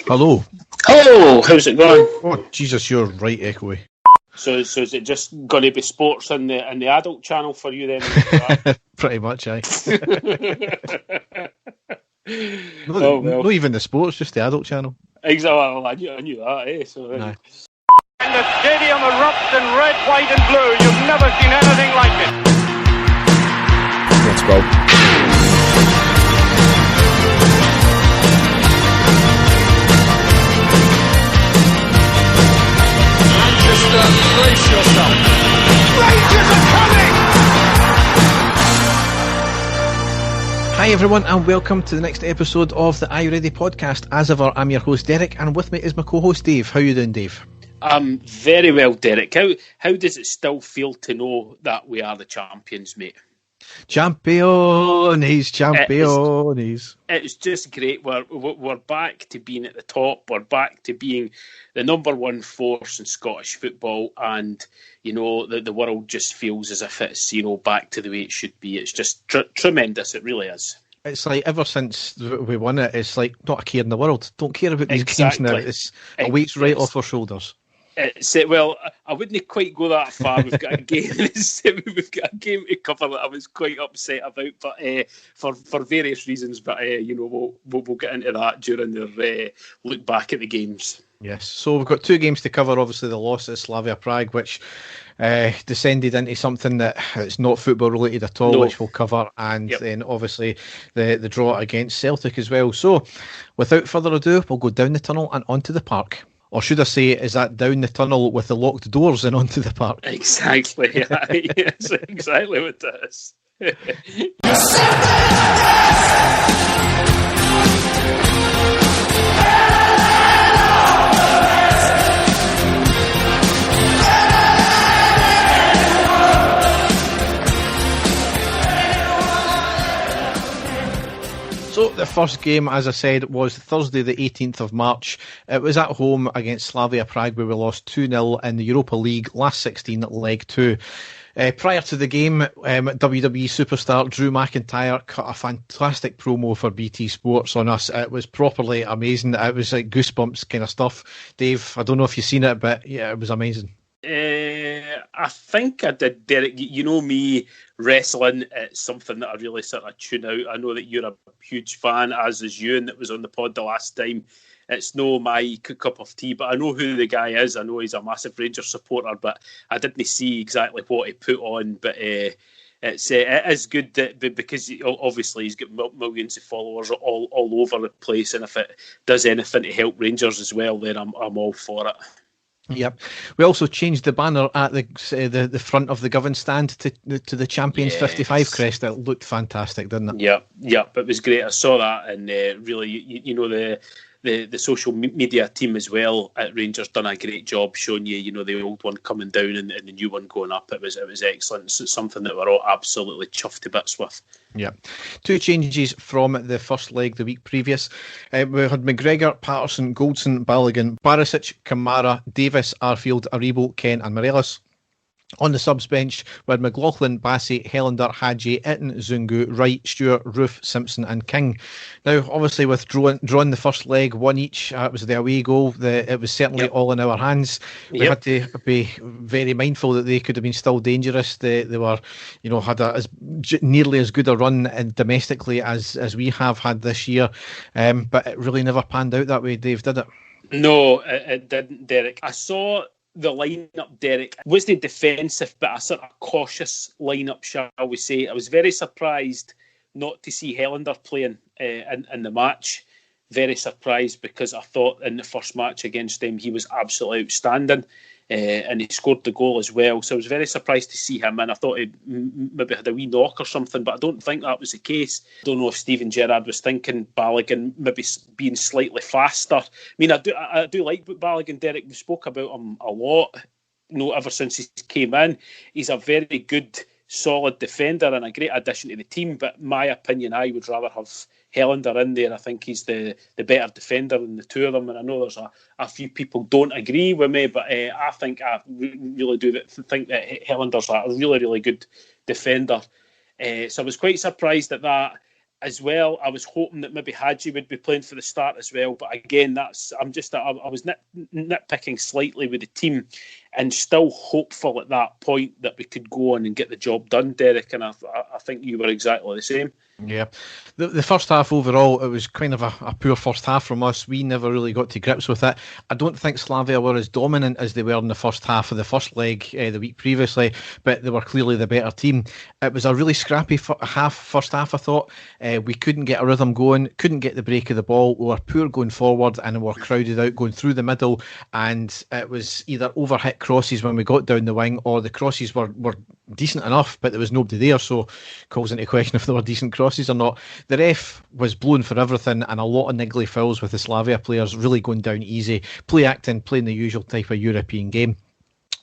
Hello. Hello, how's it going? Oh, Jesus, you're right echoey. So is it just going to be sports in the adult channel for you then? Pretty much, aye. Well. Not even the sports, just the adult channel. Exactly, well, I knew that, eh? So, Aye. And the stadium erupts in red, white and blue. You've never seen anything like it. Let's go. Manchester, brace yourself. Rangers are coming! Hi everyone and welcome to the next episode of the Are You Ready podcast. As ever, I'm your host Derek and with me is my co-host Dave. How you doing, Dave? I'm very well, Derek. How does it still feel to know that we are the champions, mate? Champions! It's just great. We're back to being at the top. We're back to being the number one force in Scottish football, and you know the world just feels as if it's back to the way it should be. It's just tremendous. It really is. It's like ever since we won it, it's like not a care in the world. Don't care about these games now. It's a weight's right off our shoulders. Well, I wouldn't quite go that far. We've got a game. We've got a game to cover that I was quite upset about, but for various reasons. But we'll get into that during the look back at the games. Yes. So we've got two games to cover. Obviously, the loss at Slavia Prague, which descended into something that it's not football related at all, which we'll cover, and then obviously the draw against Celtic as well. So, without further ado, we'll go down the tunnel and onto the park. Or should I say, is that down the tunnel with the locked doors and onto the park? Exactly. Yes, exactly what it is. So the first game, as I said, was Thursday the 18th of March. It was at home against Slavia Prague where we lost 2-0 in the Europa League Last 16 Leg 2. Prior to the game, WWE superstar Drew McIntyre cut a fantastic promo for BT Sports on us. It was properly amazing. It was like goosebumps kind of stuff. Dave, I don't know if you've seen it, but yeah, it was amazing. I think I did, Derek. You know me, wrestling, it's something that I really sort of tune out. I know that you're a huge fan, as is you, and that was on the pod the last time. It's no my cup of tea, but I know who the guy is. I know he's a massive Rangers supporter, but I didn't see exactly what he put on. But it is good that, because obviously he's got millions of followers all over the place, and if it does anything to help Rangers as well, then I'm all for it. Yep. We also changed the banner at the front of the Govan stand to the Champions 55 crest. It looked fantastic, didn't it? Yep. It was great. I saw that, and really, the social media team as well at Rangers done a great job showing you, the old one coming down and the new one going up. It was excellent. It's something that we're all absolutely chuffed to bits with. Yeah. Two changes from the first leg the week previous. We had McGregor, Patterson, Goldson, Balogun, Barisic, Kamara, Davis, Arfield, Aribo, Ken and Morelos. On the subs bench, we had McLaughlin, Bassey, Helander, Hadji, Itten, Zungu, Wright, Stewart, Roof, Simpson and King. Now, obviously, with drawing the first leg, one each, it was the away goal. It was certainly all in our hands. We had to be very mindful that they could have been still dangerous. They were, had nearly as good a run domestically as we have had this year. But it really never panned out that way, Dave, did it? No, it didn't, Derek. I saw the lineup, Derek, was the defensive, but a sort of cautious lineup, shall we say. I was very surprised not to see Helander playing in the match. Very surprised, because I thought in the first match against them he was absolutely outstanding, and he scored the goal as well. So I was very surprised to see him in. I thought he maybe had a wee knock or something, but I don't think that was the case. I don't know if Steven Gerrard was thinking Balogun maybe being slightly faster. I mean, I do like Balogun, Derek. We spoke about him a lot, ever since he came in. He's a very good, solid defender and a great addition to the team, but my opinion, I would rather have Helander in there. I think he's the better defender than the two of them, and I know there's a few people don't agree with me, but I think I really do think that Helander's a really, really good defender. So I was quite surprised at that. as well. I was hoping that maybe Hadji would be playing for the start as well, but again, I was nitpicking slightly with the team, and still hopeful at that point that we could go on and get the job done, Derek. And I think you were exactly the same. Yeah, the first half overall, it was kind of a poor first half from us. We never really got to grips with it. I don't think Slavia were as dominant as they were in the first half of the first leg the week previously, but they were clearly the better team. It was a really scrappy first half, I thought. We couldn't get a rhythm going, couldn't get the break of the ball. We were poor going forward and we were crowded out going through the middle, and it was either overhit crosses when we got down the wing, or the crosses were decent enough, but there was nobody there, so calls into question if they were decent crosses or not. The ref was blown for everything, and a lot of niggly fouls with the Slavia players really going down easy. Play acting, playing the usual type of European game,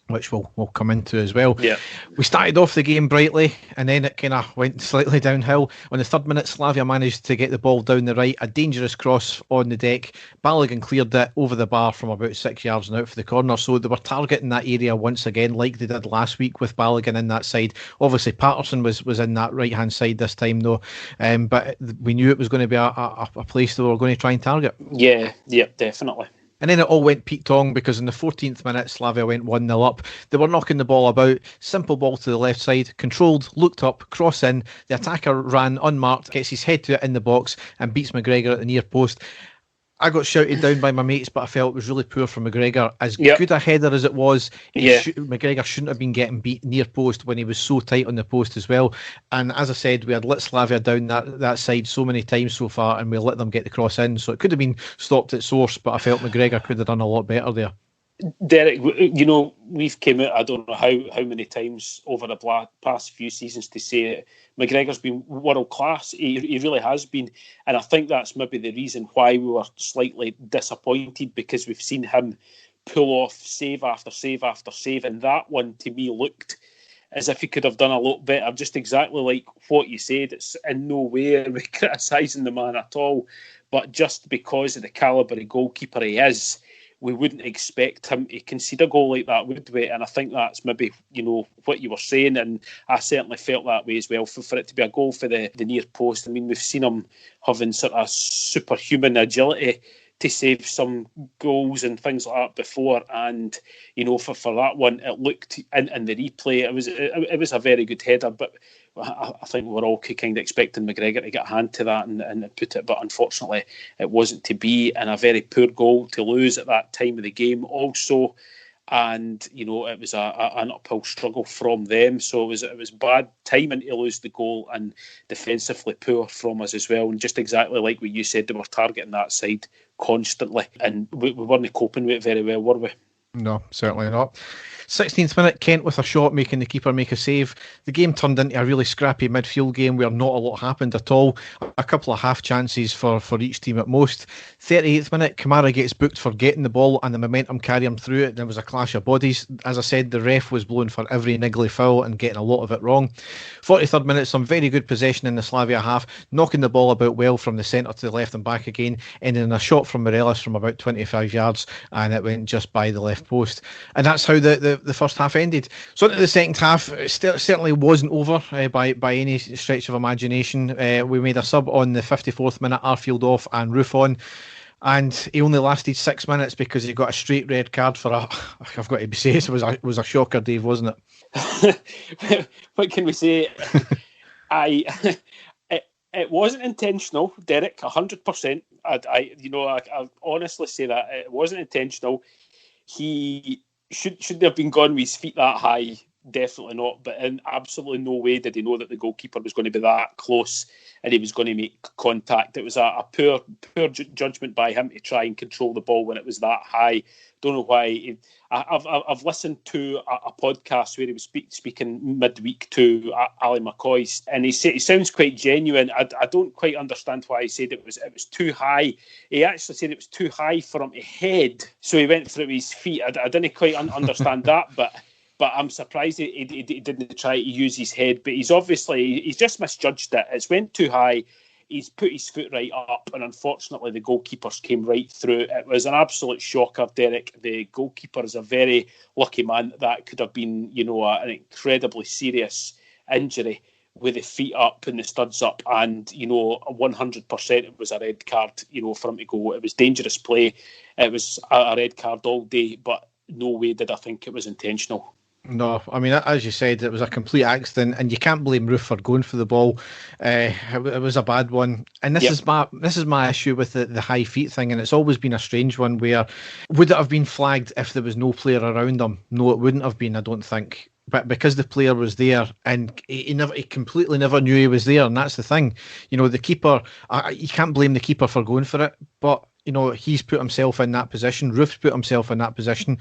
which we'll come into as well. Yeah. We started off the game brightly, and then it kind of went slightly downhill. On the third minute, Slavia managed to get the ball down the right, a dangerous cross on the deck. Balogun cleared it over the bar from about 6 yards and out for the corner, so they were targeting that area once again, like they did last week with Balogun in that side. Obviously, Patterson was in that right-hand side this time, though, but we knew it was going to be a place that we were going to try and target. Yeah, definitely. And then it all went Pete Tong, because in the 14th minute, Slavia went 1-0 up. They were knocking the ball about. Simple ball to the left side. Controlled, looked up, cross in. The attacker ran unmarked, gets his head to it in the box and beats McGregor at the near post. I got shouted down by my mates, but I felt it was really poor from McGregor. As good a header as it was, McGregor shouldn't have been getting beat near post when he was so tight on the post as well. And as I said, we had let Slavia down that side so many times so far, and we let them get the cross in. So it could have been stopped at source, but I felt McGregor could have done a lot better there. Derek, we've came out, I don't know how many times over the past few seasons to say it. McGregor's been world class. He really has been. And I think that's maybe the reason why we were slightly disappointed, because we've seen him pull off save after save after save. And that one, to me, looked as if he could have done a lot better. Just exactly like what you said. It's in no way are we criticising the man at all. But just because of the calibre of goalkeeper he is, we wouldn't expect him to concede a goal like that, would we? And I think that's maybe, what you were saying, and I certainly felt that way as well. For it to be a goal for the near post, I mean, we've seen him having sort of superhuman agility to save some goals and things like that before, and for that one, it looked in the replay, it was a very good header, but I think we're all kind of expecting McGregor to get a hand to that and put it, but unfortunately it wasn't to be, and a very poor goal to lose at that time of the game also. And it was an uphill struggle from them, so it was bad timing to lose the goal, and defensively poor from us as well. And just exactly like what you said, they were targeting that side constantly, and we weren't coping with it very well, were we? No, certainly not. 16th minute, Kent with a shot, making the keeper make a save. The game turned into a really scrappy midfield game where not a lot happened at all. A couple of half chances for each team at most. 38th minute, Kamara gets booked for getting the ball and the momentum carrying him through it. There was a clash of bodies. As I said, the ref was blown for every niggly foul and getting a lot of it wrong. 43rd minute, some very good possession in the Slavia half, knocking the ball about well from the centre to the left and back again, ending in a shot from Morelos from about 25 yards, and it went just by the left post. And that's how the first half ended. So into the second half, it certainly wasn't over by any stretch of imagination. We made a sub on the 54th minute, Arfield off and Roof on, and he only lasted 6 minutes because he got a straight red card for I've got to say, it was a shocker, Dave, wasn't it? What can we say? It wasn't intentional, Derek, 100%. I honestly say that it wasn't intentional. He should have been gone with his feet that high. Definitely not. But in absolutely no way did he know that the goalkeeper was going to be that close and he was going to make contact. It was a poor judgment by him to try and control the ball when it was that high. Don't know why. I've listened to a podcast where he was speaking midweek to Ali McCoy, and he sounds quite genuine. I don't quite understand why he said it was too high. He actually said it was too high for him to head, so he went through his feet. I didn't quite understand that, but I'm surprised he didn't try to use his head. But he's just misjudged it. It's went too high. He's put his foot right up, and unfortunately the goalkeepers came right through. It was an absolute shocker, Derek. The goalkeeper is a very lucky man. That could have been, an incredibly serious injury. with the feet up and the studs up, and 100% it was a red card. For him to go, it was dangerous play. It was a red card all day, but no way did I think it was intentional. No, I mean, as you said, it was a complete accident, and you can't blame Roof for going for the ball. It was a bad one, and this is my issue with the high feet thing, and it's always been a strange one. Where would it have been flagged if there was no player around him? No, it wouldn't have been. I don't think. But because the player was there, and he completely never knew he was there, and that's the thing. The keeper, you can't blame the keeper for going for it, but he's put himself in that position. Roof's put himself in that position.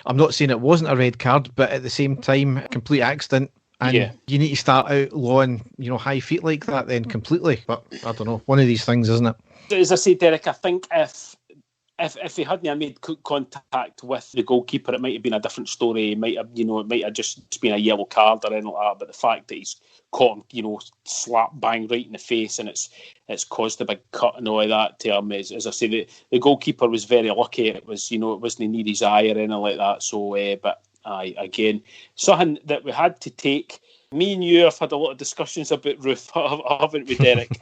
I'm not saying it wasn't a red card, but at the same time, complete accident. And you need to start outlawing, high feet like that then completely. But I don't know, one of these things, isn't it? As I say, Derek, I think if he hadn't made contact with the goalkeeper, it might have been a different story. It might have just been a yellow card or anything like that. But the fact that he's caught him, slap bang right in the face, and it's caused a big cut and all of that to him. As I say, the goalkeeper was very lucky. It was, it wasn't near his eye or anything like that. So, but again, something that we had to take. Me and you have had a lot of discussions about Roof, haven't we, Derek?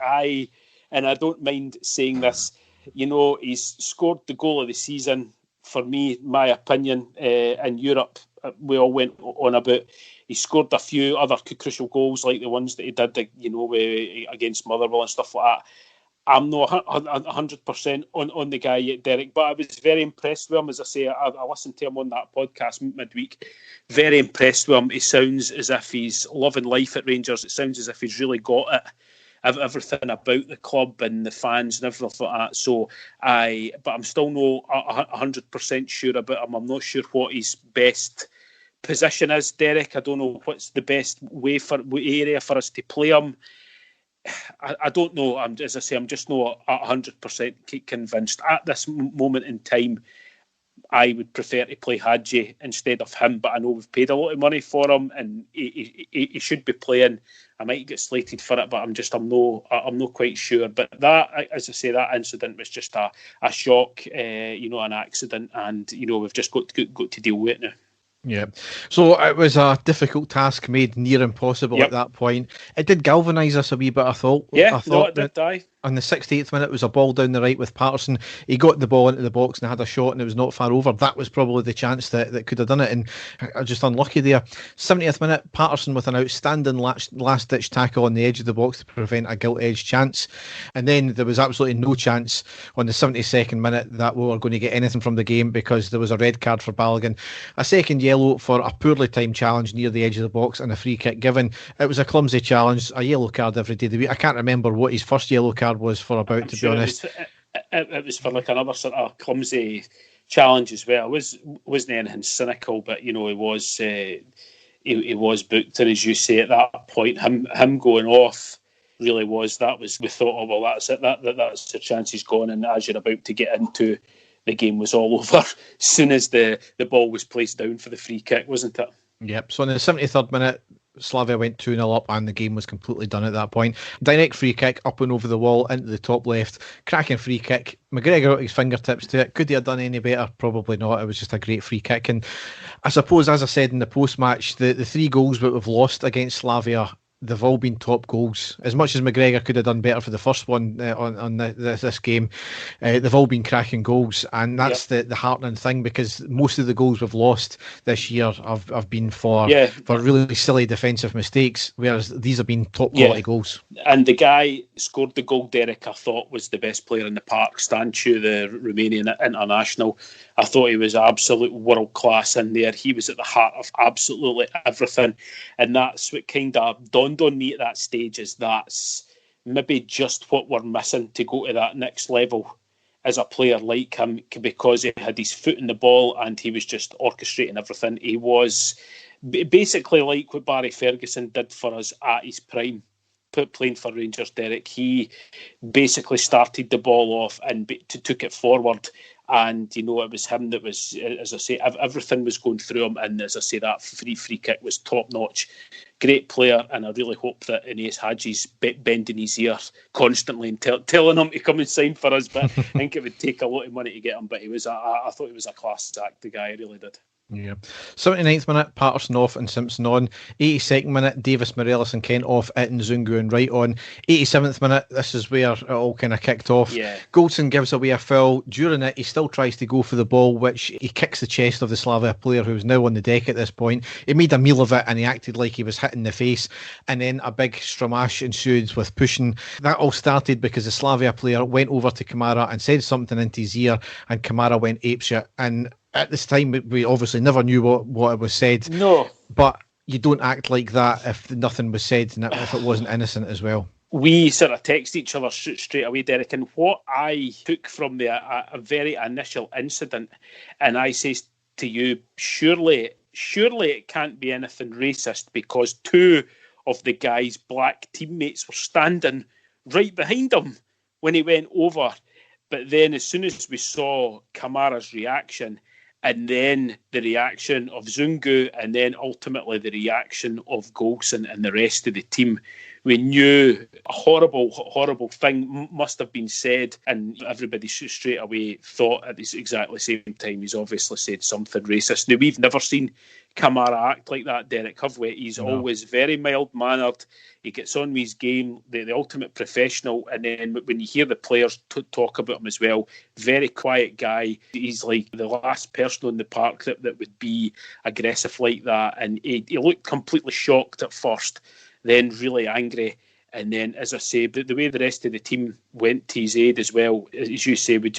And I don't mind saying this. He's scored the goal of the season. For me, my opinion, in Europe, we all went on about. He scored a few other crucial goals like the ones that he did, against Motherwell and stuff like that. I'm not 100% on the guy yet, Derek, but I was very impressed with him. As I say, I listened to him on that podcast midweek. Very impressed with him. He sounds as if he's loving life at Rangers. It sounds as if he's really got it. Everything about the club and the fans and everything like that. So but I'm still not 100% sure about him. I'm not sure what his best position is, Derek. I don't know what's the best area for us to play him. I don't know. As I say, I'm just not 100% convinced at this moment in time. I would prefer to play Hadji instead of him, but I know we've paid a lot of money for him, and he should be playing. I might get slated for it, but I'm not quite sure. But that, as I say, that incident was just a shock, an accident, and we've just got to deal with it now. Yeah, so it was a difficult task made near impossible at that point. It did galvanise us a wee bit, I thought. Yeah, it did. On the 68th minute, it was a ball down the right with Patterson. He got the ball into the box and had a shot, and it was not far over. That was probably the chance that could have done it, and just unlucky there. 70th minute, Patterson with an outstanding last-ditch tackle on the edge of the box to prevent a gilt-edged chance. And then there was absolutely no chance on the 72nd minute that we were going to get anything from the game because there was a red card for Balogun, a second yellow for a poorly timed challenge near the edge of the box, and a free kick given. It was a clumsy challenge, a yellow card every day of the week. I can't remember what his first yellow card was for about, to be honest. It was for like another sort of clumsy challenge as well. It wasn't anything cynical, but he was booked, and as you say, at that point, him going off really was. We thought, oh well, that's it. That's the chance he's gone, and as you're about to get into, the game was all over as soon as the ball was placed down for the free kick, wasn't it? Yep. So in the 73rd minute, Slavia went 2-0 up, and the game was completely done at that point. Direct free kick up and over the wall into the top left. Cracking free kick. McGregor got his fingertips to it. Could he have done any better? Probably not. It was just a great free kick. And I suppose, as I said in the post-match, the 3 goals that we've lost against Slavia, they've all been top goals. As much as McGregor could have done better for the first one on this game, they've all been cracking goals, and that's the heartening thing, because most of the goals we've lost this year have been for really silly defensive mistakes, whereas these have been top quality goals. And the guy scored the goal, Derek, I thought was the best player in the park, Stanciu, the Romanian international. I thought he was absolute world class in there. He was at the heart of absolutely everything, and that's what kind of dawned on me at that stage, is that's maybe just what we're missing to go to that next level as a player like him, because he had his foot in the ball and he was just orchestrating everything. He was basically like what Barry Ferguson did for us at his prime, playing for Rangers, Derek. He basically started the ball off and took it forward. And, it was him that was, as I say, everything was going through him. And as I say, that free kick was top notch. Great player. And I really hope that Anis Hadji's bending his ear constantly and telling him to come and sign for us. But I think it would take a lot of money to get him. But I thought he was a class act, the guy. I really did. Yeah. 79th minute, Patterson off and Simpson on. 82nd minute, Davis, Morelos and Kent off, it and Zungu and Wright on. 87th minute, this is where it all kind of kicked off. Yeah. Goldson gives away a foul. During it, he still tries to go for the ball, which he kicks the chest of the Slavia player who was now on the deck at this point. He made a meal of it and he acted like he was hitting the face. And then a big stramash ensued with pushing. That all started because the Slavia player went over to Kamara and said something into his ear, and Kamara went apeshit. And at this time, we obviously never knew what was said. No. But you don't act like that if nothing was said and if it wasn't innocent as well. We sort of text each other straight away, Derek, and what I took from a very initial incident, and I says to you, surely it can't be anything racist, because two of the guy's black teammates were standing right behind him when he went over. But then as soon as we saw Kamara's reaction, and then the reaction of Zungu, and then ultimately the reaction of Goldson and the rest of the team, we knew a horrible thing must have been said, and everybody straight away thought at this exactly same time he's obviously said something racist. Now, we've never seen Kamara act like that, Derek, have we? He's always very mild-mannered. He gets on with his game, the ultimate professional, and then when you hear the players talk about him as well, very quiet guy. He's like the last person on the park that would be aggressive like that, and he looked completely shocked at first, then really angry, and then, as I say, the way the rest of the team went to his aid as well, as you say, we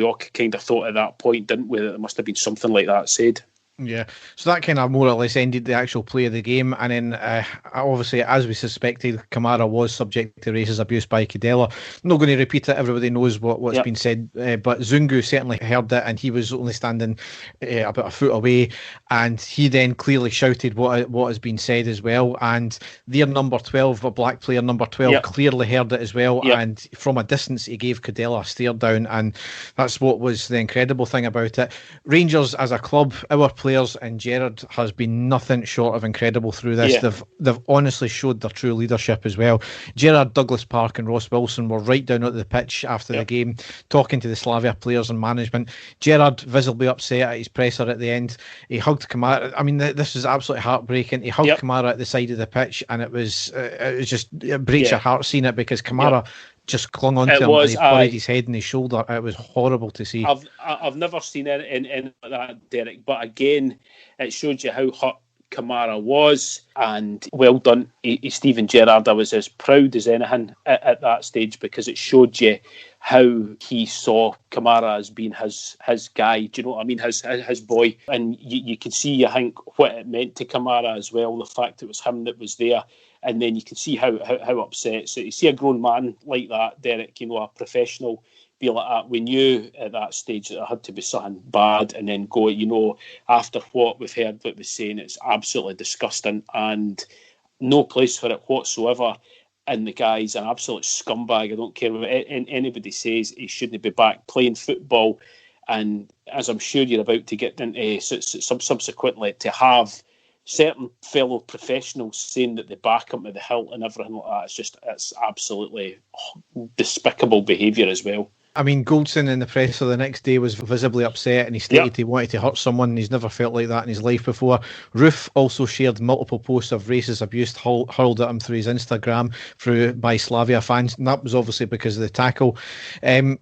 all kind of thought at that point, didn't we, that there must have been something like that said. Yeah, so that kind of more or less ended the actual play of the game, and then obviously, as we suspected, Kamara was subject to racist abuse by Cadella. I'm not going to repeat it, everybody knows what's been said, but Zungu certainly heard it, and he was only standing about a foot away, and he then clearly shouted what has been said as well, and their number 12, a black player, number 12, clearly heard it as well, and from a distance he gave Cadella a stare down, and that's what was the incredible thing about it. Rangers as a club, our players and Gerrard has been nothing short of incredible through this. They've honestly showed their true leadership as well. Gerrard, Douglas Park and Ross Wilson were right down at the pitch after the game, talking to the Slavia players and management. Gerrard visibly upset at his presser at the end. He hugged Kamara. I mean, this is absolutely heartbreaking. He hugged Kamara at the side of the pitch, and it breaks your heart seeing it, because Kamara just clung on to him and he buried his head in his shoulder. It was horrible to see. I've never seen anything like that, Derek, but again, it showed you how hurt Kamara was, and well done, Steven Gerrard. I was as proud as anything at that stage, because it showed you how he saw Kamara as being his guy. Do you know what I mean? His boy. And you could see, I think, what it meant to Kamara as well, the fact it was him that was there. And then you can see how upset. So you see a grown man like that, Derek, a professional, be like that. We knew at that stage that it had to be something bad, and then go, after what we've heard, what we're saying, it's absolutely disgusting and no place for it whatsoever. And the guy's an absolute scumbag. I don't care what anybody says. He shouldn't be back playing football. And as I'm sure you're about to get into subsequently, to have certain fellow professionals saying that they back him to the hilt and everything like that, it's absolutely despicable behaviour as well. I mean, Goldson in the presser the next day was visibly upset, and he stated he wanted to hurt someone. He's never felt like that in his life before. Roof also shared multiple posts of racist abuse hurled at him through his Instagram by Slavia fans, and that was obviously because of the tackle.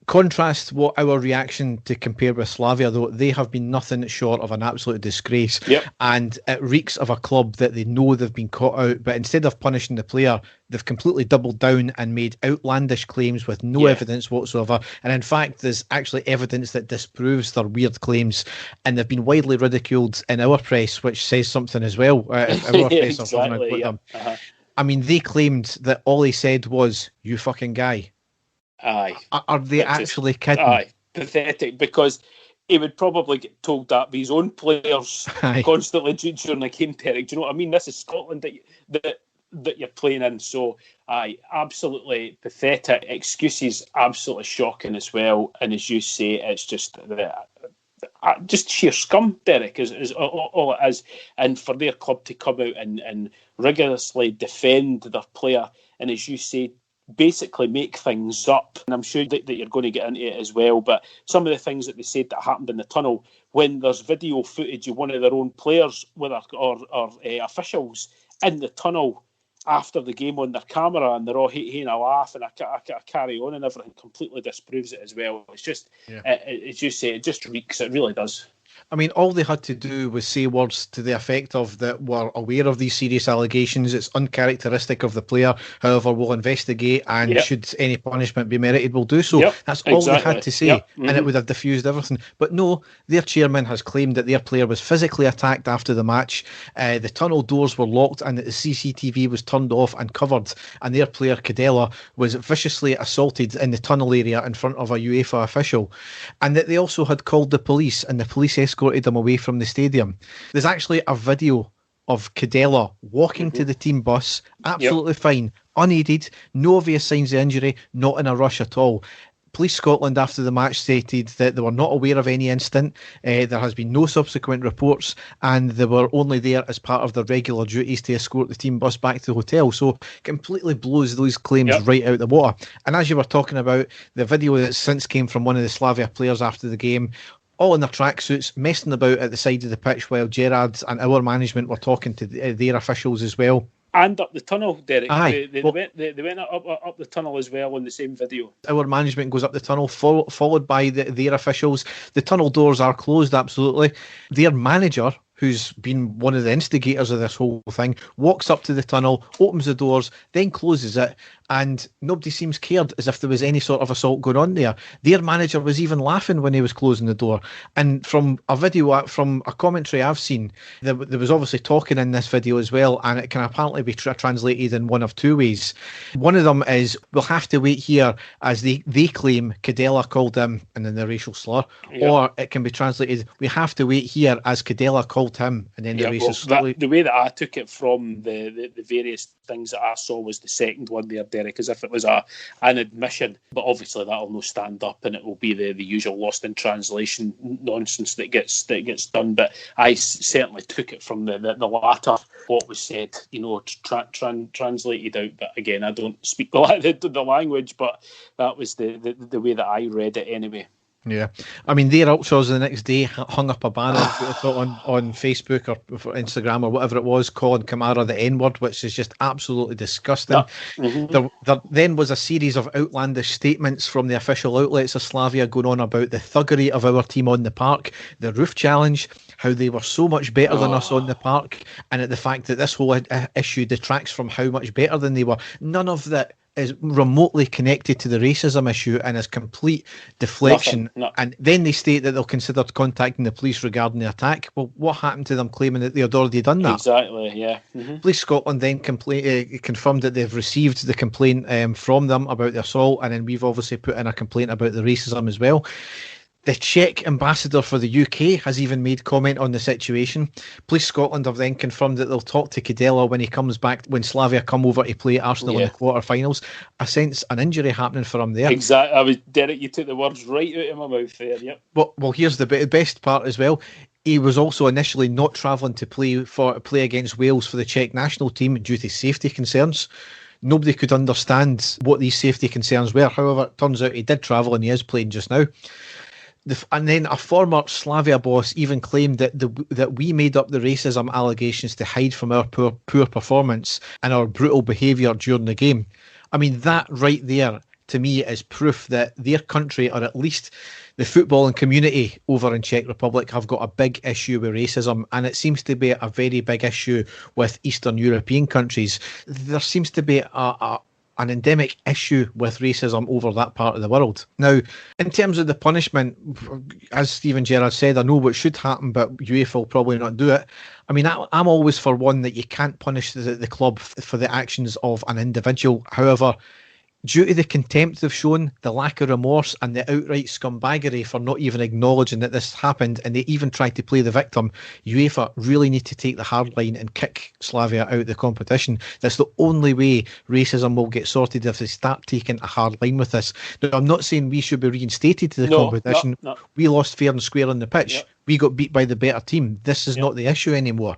Contrast what our reaction to compare with Slavia, though. They have been nothing short of an absolute disgrace, and it reeks of a club that they know they've been caught out, but instead of punishing the player, they've completely doubled down and made outlandish claims with no evidence whatsoever. And in fact, there's actually evidence that disproves their weird claims, and they've been widely ridiculed in our press, which says something as well. Our press exactly, them. I mean, they claimed that all he said was, "You fucking guy." Aye. Are they actually kidding? Aye. Pathetic, because he would probably get told that by his own players constantly during a game, Derek. Do you know what I mean? This is Scotland that you're playing in. So, absolutely pathetic. Excuses, absolutely shocking as well. And as you say, it's just sheer scum, Derek, is all it is. And for their club to come out and rigorously defend their player, and as you say, basically make things up. And I'm sure that you're going to get into it as well, but some of the things that they said that happened in the tunnel, when there's video footage of one of their own players or officials in the tunnel after the game on their camera, and they're all having a laugh and I carry on and everything, completely disproves it as well. It's just, as you say, it just reeks. It really does. I mean, all they had to do was say words to the effect of that we're aware of these serious allegations. It's uncharacteristic of the player. However, we'll investigate, and should any punishment be merited, we'll do so. That's all they had to say, and it would have diffused everything. But no, their chairman has claimed that their player was physically attacked after the match. The tunnel doors were locked, and that the CCTV was turned off and covered, and their player, Cadella, was viciously assaulted in the tunnel area in front of a UEFA official, and that they also had called the police, and the police escorted them away from the stadium. There's actually a video of Cadella walking to the team bus, absolutely fine, unaided, no obvious signs of injury, not in a rush at all. Police Scotland after the match stated that they were not aware of any incident. There has been no subsequent reports, and they were only there as part of their regular duties to escort the team bus back to the hotel. So completely blows those claims right out the water. And as you were talking about, the video that since came from one of the Slavia players after the game, all in their tracksuits, messing about at the side of the pitch while Gerrard and our management were talking to their officials as well. And up the tunnel, Derek. Aye. They went up the tunnel as well in the same video. Our management goes up the tunnel, followed by their officials. The tunnel doors are closed, absolutely. Their manager, who's been one of the instigators of this whole thing, walks up to the tunnel, opens the doors, then closes it, and nobody seems cared as if there was any sort of assault going on there. Their manager was even laughing when he was closing the door. And from a video, from a commentary I've seen, there was obviously talking in this video as well, and it can apparently be translated in one of two ways. One of them is, we'll have to wait here, as they claim Cadella called him, and then the racial slur, or it can be translated, we have to wait here, as Cadella called him, and then the racial slur. The way that I took it from the various things that I saw was the second one there, Derek, as if it was an admission, but obviously that'll no stand up, and it will be the usual lost in translation nonsense that gets done. But I certainly took it from the latter, what was said, translated out. But again, I don't speak the language, but that was the way that I read it anyway. Yeah, I mean, their ultras the next day hung up a banner on Facebook or Instagram or whatever it was, calling Kamara the N-word, which is just absolutely disgusting. There then was a series of outlandish statements from the official outlets of Slavia going on about the thuggery of our team on the park, the roof challenge, how they were so much better than us on the park, and the fact that this whole issue detracts from how much better than they were. None of that is remotely connected to the racism issue and is complete deflection. And then they state that they'll consider contacting the police regarding the attack. Well, what happened to them claiming that they had already done that? Exactly, yeah. Police Scotland then confirmed that they've received the complaint from them about the assault, and then we've obviously put in a complaint about the racism as well. The Czech ambassador for the UK has even made comment on the situation. Police Scotland have then confirmed that they'll talk to Cadella when he comes back, when Slavia come over to play Arsenal in the quarter-finals. I sense an injury happening for him there. Exactly. Derek, you took the words right out of my mouth there. Yep. Well, here's the best part as well. He was also initially not travelling to play against Wales for the Czech national team due to safety concerns. Nobody could understand what these safety concerns were. However, it turns out he did travel and he is playing just now. And then a former Slavia boss even claimed that we made up the racism allegations to hide from our poor performance and our brutal behaviour during the game. I mean, that right there, to me, is proof that their country, or at least the footballing community over in Czech Republic, have got a big issue with racism, and it seems to be a very big issue with Eastern European countries. There seems to be an endemic issue with racism over that part of the world. Now, in terms of the punishment, as Steven Gerrard said, I know what should happen, but UEFA will probably not do it. I mean, I'm always for one that you can't punish the club for the actions of an individual. However, due to the contempt they've shown, the lack of remorse, and the outright scumbaggery for not even acknowledging that this happened, and they even tried to play the victim, UEFA really need to take the hard line and kick Slavia out of the competition. That's the only way racism will get sorted, if they start taking a hard line with this. Now, I'm not saying we should be reinstated to the competition. No. We lost fair and square on the pitch. Yep. We got beat by the better team. This is not the issue anymore.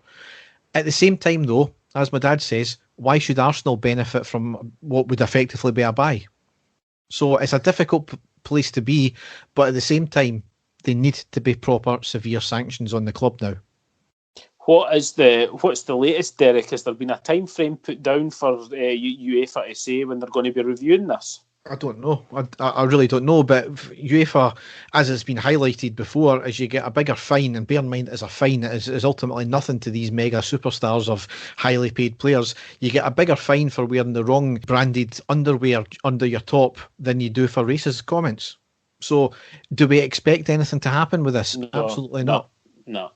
At the same time, though, as my dad says, why should Arsenal benefit from what would effectively be a buy? So it's a difficult place to be, but at the same time, they need to be proper severe sanctions on the club now. What's the latest, Derek? Has there been a time frame put down for UEFA to say when they're going to be reviewing this? I don't know. I really don't know. But UEFA, as it's been highlighted before, is you get a bigger fine, and bear in mind, as a fine, it is ultimately nothing to these mega superstars of highly paid players. You get a bigger fine for wearing the wrong branded underwear under your top than you do for racist comments. So, do we expect anything to happen with this? No, Absolutely not. No.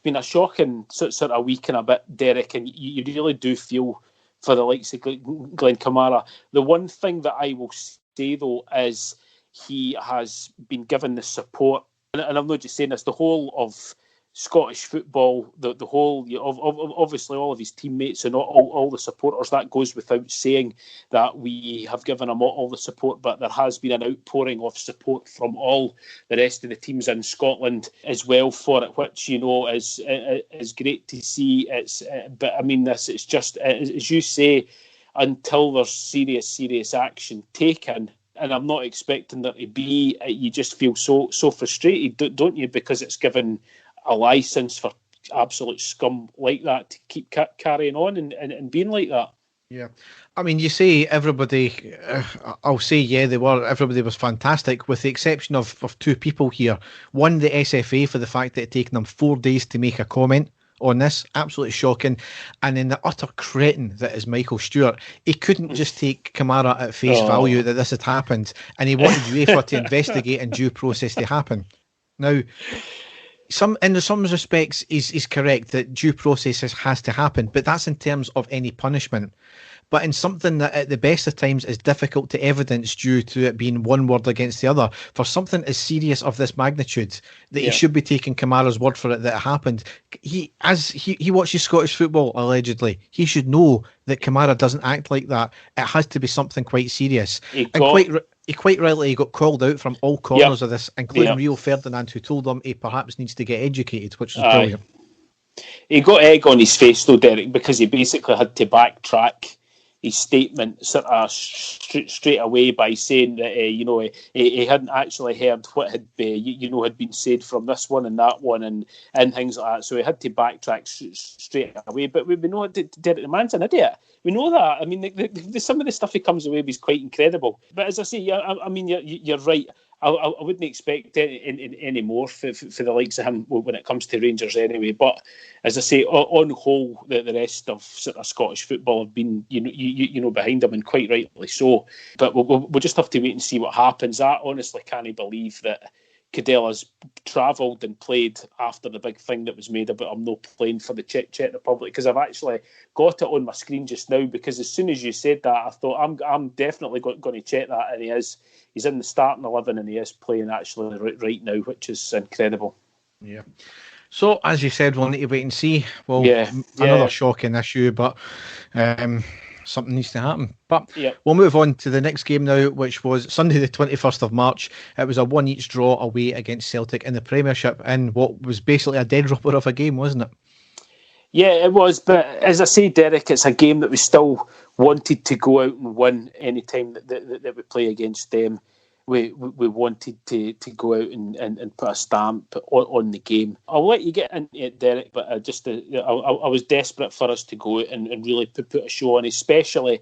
Been a shocking sort of week and a bit, Derek, and you really do feel for the likes of Glenn Kamara. The one thing that I will say, though, is he has been given the support, and I'm not just saying this, the whole of Scottish football, the whole of obviously all of his teammates and all the supporters. That goes without saying that we have given him all the support, but there has been an outpouring of support from all the rest of the teams in Scotland as well for it, which is great to see. But I mean, it's just as you say, until there's serious action taken. And I'm not expecting there to be. You just feel so frustrated, don't you? Because it's given a license for absolute scum like that to keep carrying on and being like that. Yeah. I mean, you say everybody, I'll say, yeah, everybody was fantastic, with the exception of two people here. One, the SFA, for the fact that it taken them 4 days to make a comment on this, absolutely shocking. And then the utter cretin that is Michael Stewart. He couldn't just take Kamara at face value that this had happened, and he wanted UEFA to investigate and due process to happen. Now, in some respects, he's correct that due process has to happen, but that's in terms of any punishment. But in something that at the best of times is difficult to evidence due to it being one word against the other, for something as serious of this magnitude, that he should be taking Kamara's word for it that it happened. He watches Scottish football, allegedly. He should know that Kamara doesn't act like that. It has to be something quite serious. Quite rightly, he got called out from all corners of this, including Rio Ferdinand, who told him he perhaps needs to get educated, which is brilliant. He got egg on his face, though, Derek, because he basically had to backtrack his statement sort of straight away by saying that he hadn't actually heard what had been said from this one and that one and things like that. So he had to backtrack straight away. But we know Derek, the man's an idiot. We know that. I mean, some of the stuff he comes away with is quite incredible. But as I say, I mean, you're right. I wouldn't expect any more for the likes of him when it comes to Rangers anyway. But as I say, on the whole, the rest of sort of Scottish football have been behind him, and quite rightly so. But we'll just have to wait and see what happens. I honestly can't believe that Cadella's travelled and played after the big thing that was made about him not playing for the Czech Republic, because I've actually got it on my screen just now, because as soon as you said that, I thought I'm definitely going to check that, and he's in the starting 11 and he is playing actually right now, which is incredible. Yeah. So, as you said, we'll need to wait and see. Well, another shocking issue, but something needs to happen. But we'll move on to the next game now, which was Sunday the 21st of March. It was a 1-1 draw away against Celtic in the Premiership, in what was basically a dead rubber of a game, wasn't it? Yeah, it was. But as I say, Derek, it's a game that we still wanted to go out and win any time that we play against them. We wanted to go out and put a stamp on the game. I'll let you get into it, Derek, but I was desperate for us to go out and really put a show on, especially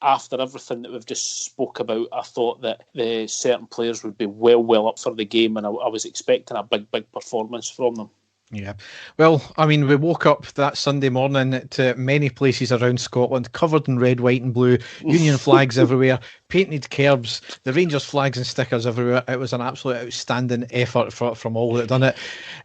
after everything that we've just spoke about. I thought that the certain players would be well up for the game, and I was expecting a big performance from them. Yeah. Well, I mean, we woke up that Sunday morning to many places around Scotland covered in red, white and blue, Union flags everywhere, painted curbs, the Rangers flags and stickers everywhere. It was an absolute outstanding effort from all that done it.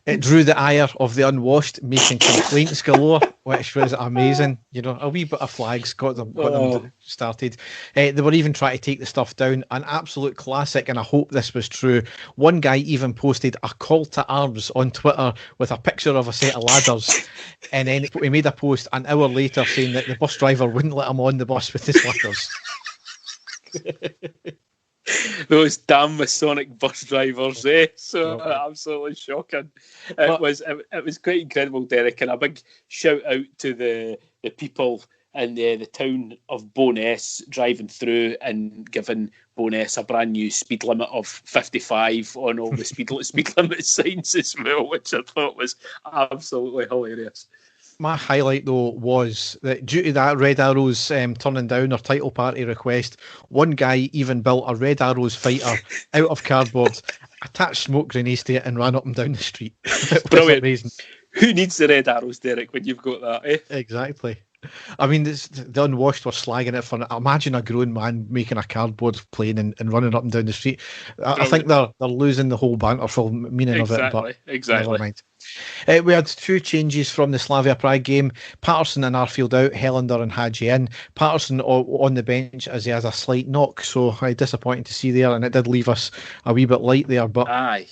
It drew the ire of the unwashed, making complaints galore, which was amazing. A wee bit of flags got them started. They were even trying to take the stuff down. An absolute classic, and I hope this was true. One guy even posted a call to arms on Twitter with a picture of a set of ladders, and then he made a post an hour later saying that the bus driver wouldn't let him on the bus with his ladders. Those damn Masonic bus drivers, eh? So absolutely shocking. It was quite incredible, Derek, and a big shout out to the people and the town of Bo'ness driving through and giving Bo'ness a brand new speed limit of 55 on all the speed limit signs as well, which I thought was absolutely hilarious. My highlight, though, was that due to that Red Arrows turning down their title party request, one guy even built a Red Arrows fighter out of cardboard, attached smoke grenades to it, and ran up and down the street. It was Brilliant. amazing. Who needs the Red Arrows, Derek, when you've got that, eh? Exactly. I mean, the Unwashed were slagging it for. Imagine a grown man making a cardboard plane and running up and down the street. I think they're losing the whole banterful meaning of it. But exactly. Never mind. We had 2 changes from the Slavia Prague game. Patterson and Arfield out, Helander and Hadji in. Patterson on the bench as he has a slight knock, so disappointing to see there, and it did leave us a wee bit light there. But aye.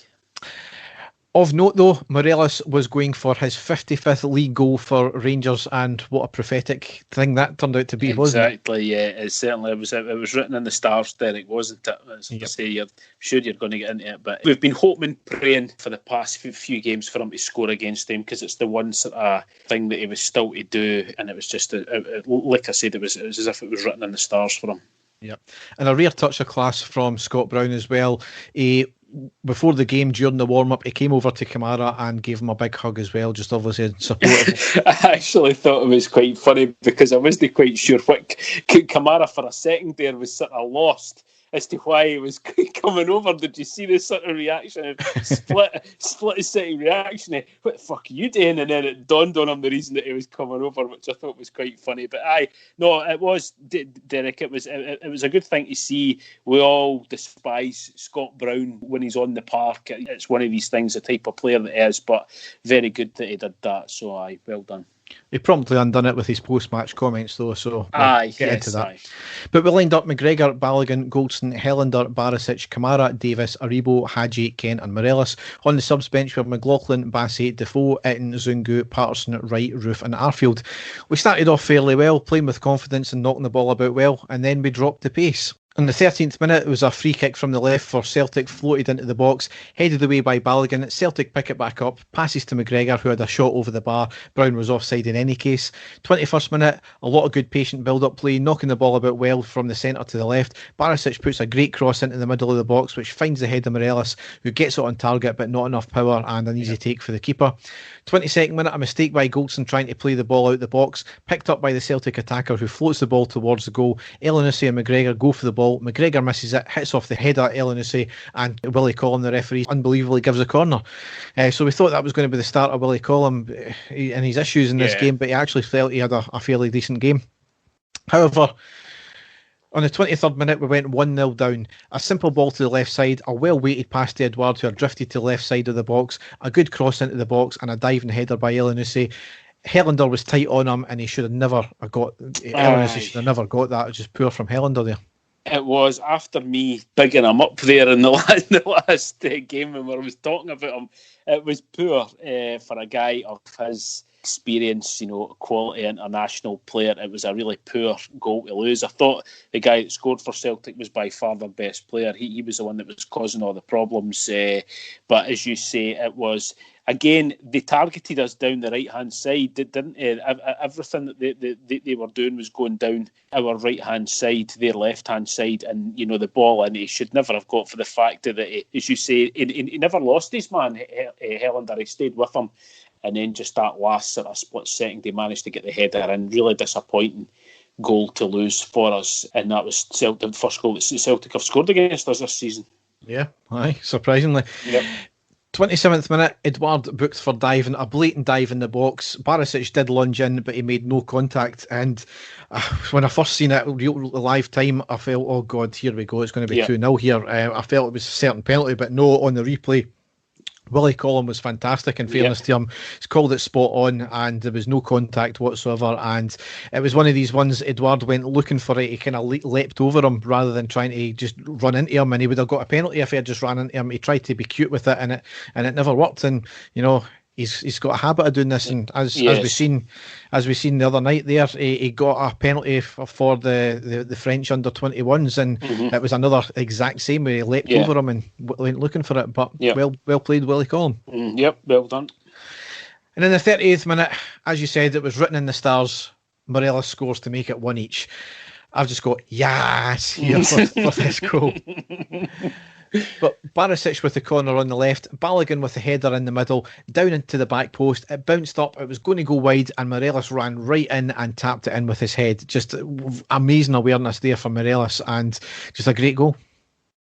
Of note, though, Morelos was going for his 55th league goal for Rangers, and what a prophetic thing that turned out to be, wasn't it? Exactly, yeah. It certainly was. It was written in the stars, Derek, wasn't it? As I say, I'm sure you're going to get into it, but we've been hoping, praying for the past few games for him to score against him, because it's the one sort of thing that he was still to do, and it was just, like I said, it was as if it was written in the stars for him. Yeah, and a rare touch of class from Scott Brown as well. Before the game, during the warm-up, he came over to Kamara and gave him a big hug as well, just obviously supportive. I actually thought it was quite funny, because I wasn't quite sure what Kamara for a second there was sort of lost as to why he was coming over. Did you see this sort of reaction? Split second reaction. What the fuck are you doing? And then it dawned on him the reason that he was coming over, which I thought was quite funny. But it was, Derek. It was a good thing to see. We all despise Scott Brown when he's on the park. It's one of these things, the type of player that he is. But very good that he did that. So well done. He promptly undone it with his post-match comments, though, so we'll get into that. Aye. But we lined up McGregor, Balogun, Goldson, Helander, Barisic, Kamara, Davis, Aribo, Hadji, Kent and Morelos. On the subs bench, we have McLaughlin, Bassett, Defoe, Itten, Zungu, Patterson, Wright, Roof and Arfield. We started off fairly well, playing with confidence and knocking the ball about well, and then we dropped the pace. In the 13th minute, it was a free kick from the left for Celtic, floated into the box, headed away by Balogun. Celtic pick it back up, passes to McGregor, who had a shot over the bar. Brown was offside in any case. 21st minute, a lot of good patient build-up play, knocking the ball about well from the centre to the left. Barisic puts a great cross into the middle of the box, which finds the head of Morelos, who gets it on target, but not enough power, and an easy take for the keeper. 22nd minute, a mistake by Goldson trying to play the ball out the box, picked up by the Celtic attacker, who floats the ball towards the goal. Elyounoussi and McGregor go for the ball. McGregor misses it, hits off the head of Elyounoussi, and Willie Collum, the referee, unbelievably gives a corner. So we thought that was going to be the start of Willie Collum and his issues in this game, but he actually felt he had a fairly decent game. However, on the 23rd minute, we went 1-0 down. A simple ball to the left side, a well-weighted pass to Edouard, who had drifted to the left side of the box, a good cross into the box, and a diving header by Elyounoussi. Helander was tight on him, and he should have never got. Elyounoussi should have never got that. It was just poor from Helander there. It was, after me bigging him up there in the last game when I was talking about him. It was poor for a guy of his experience, quality international player. It was a really poor goal to lose. I thought the guy that scored for Celtic was by far their best player. He was the one that was causing all the problems. But as you say, it was, again, they targeted us down the right-hand side, didn't they? Everything that they were doing was going down our right-hand side, their left-hand side, and, the ball, and he should never have got, for the fact that, as you say, he never lost his man, Helander. He stayed with him. And then just that last sort of split second, they managed to get the header in. Really disappointing goal to lose for us. And that was the first goal that Celtic have scored against us this season. Yeah, aye, surprisingly. Yep. 27th minute, Edouard booked for diving, a blatant dive in the box. Barisic did lunge in, but he made no contact. And when I first seen it live time, I felt, oh God, here we go, it's going to be 2-0 here. I felt it was a certain penalty, but no, on the replay, Willie Collum was fantastic, in fairness to him. He's called it spot on, and there was no contact whatsoever. And it was one of these ones, Edouard went looking for it, he kind of leapt over him rather than trying to just run into him, and he would have got a penalty if he had just ran into him. He tried to be cute with it, and it never worked. And he's got a habit of doing this, and as we seen the other night there, he got a penalty for the French under-21s, and it was another exact same where he leapt over him and went looking for it. But well played, Willie Collum. Well done. And in the 38th minute, as you said, it was written in the stars. Morelos scores to make it 1 each. I've just got yes here for this goal. But Barisic with the corner on the left, Balogun with the header in the middle, down into the back post. It bounced up, it was going to go wide, and Morelos ran right in and tapped it in with his head. Just amazing awareness there for Morelos, and just a great goal.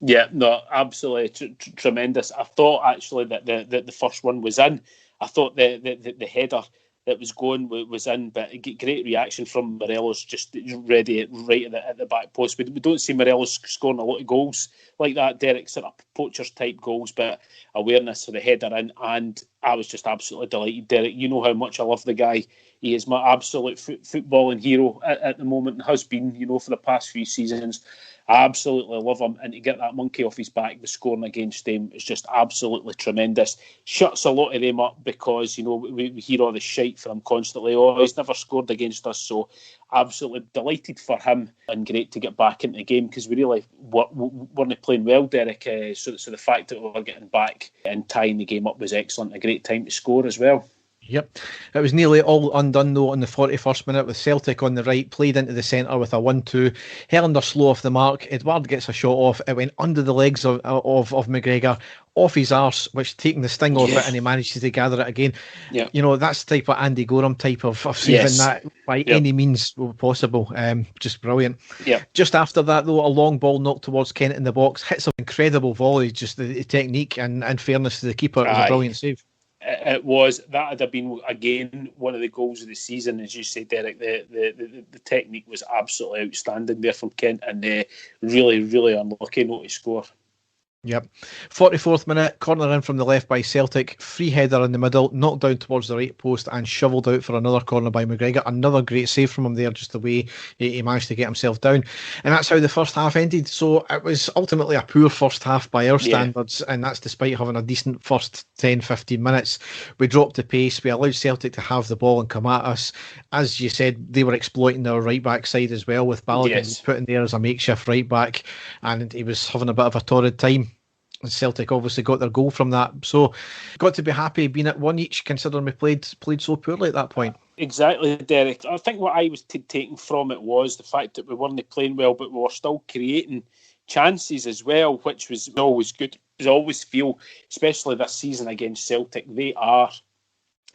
Yeah, no, absolutely tremendous. I thought actually that the first one was in. I thought the header that was going was in, but great reaction from Morelos, just ready right at the back post. We don't see Morelos scoring a lot of goals like that, Derek, sort of poachers type goals, but awareness for the header in, and I was just absolutely delighted, Derek. You know how much I love the guy. He is my absolute footballing hero at the moment, and has been, for the past few seasons. I absolutely love him, and to get that monkey off his back, the scoring against him is just absolutely tremendous. Shuts a lot of them up because, we hear all the shite from him constantly. Oh, he's never scored against us, so absolutely delighted for him, and great to get back into the game because we really weren't playing well, Derek. So the fact that we were getting back and tying the game up was excellent. A great time to score as well. Yep. It was nearly all undone though on the 41st minute with Celtic on the right, played into the centre with a 1-2. Helander slow off the mark. Edouard gets a shot off. It went under the legs of McGregor, off his arse, which taking the sting off it, and he manages to gather it again. Yeah. That's the type of Andy Gorham type of saving that by any means possible. Just brilliant. Yeah. Just after that though, a long ball knocked towards Kent in the box, hits an incredible volley. Just the technique and fairness to the keeper. It was a brilliant save. It was. That would have been, again, one of the goals of the season, as you say, Derek. The technique was absolutely outstanding there from Kent, and really, really unlucky not to score. Yep. 44th minute, corner in from the left by Celtic, free header in the middle, knocked down towards the right post and shovelled out for another corner by McGregor. Another great save from him there, just the way he managed to get himself down. And that's how the first half ended. So it was ultimately a poor first half by our standards, and that's despite having a decent first 10-15 minutes. We dropped the pace, we allowed Celtic to have the ball and come at us. As you said, they were exploiting their right back side as well, with Balogun put in there as a makeshift right back, and he was having a bit of a torrid time. Celtic obviously got their goal from that, so got to be happy being at 1 each, considering we played so poorly at that point. Exactly, Derek. I think what I was taking from it was the fact that we weren't playing well, but we were still creating chances as well, which was always good. I always feel, especially this season against Celtic, they are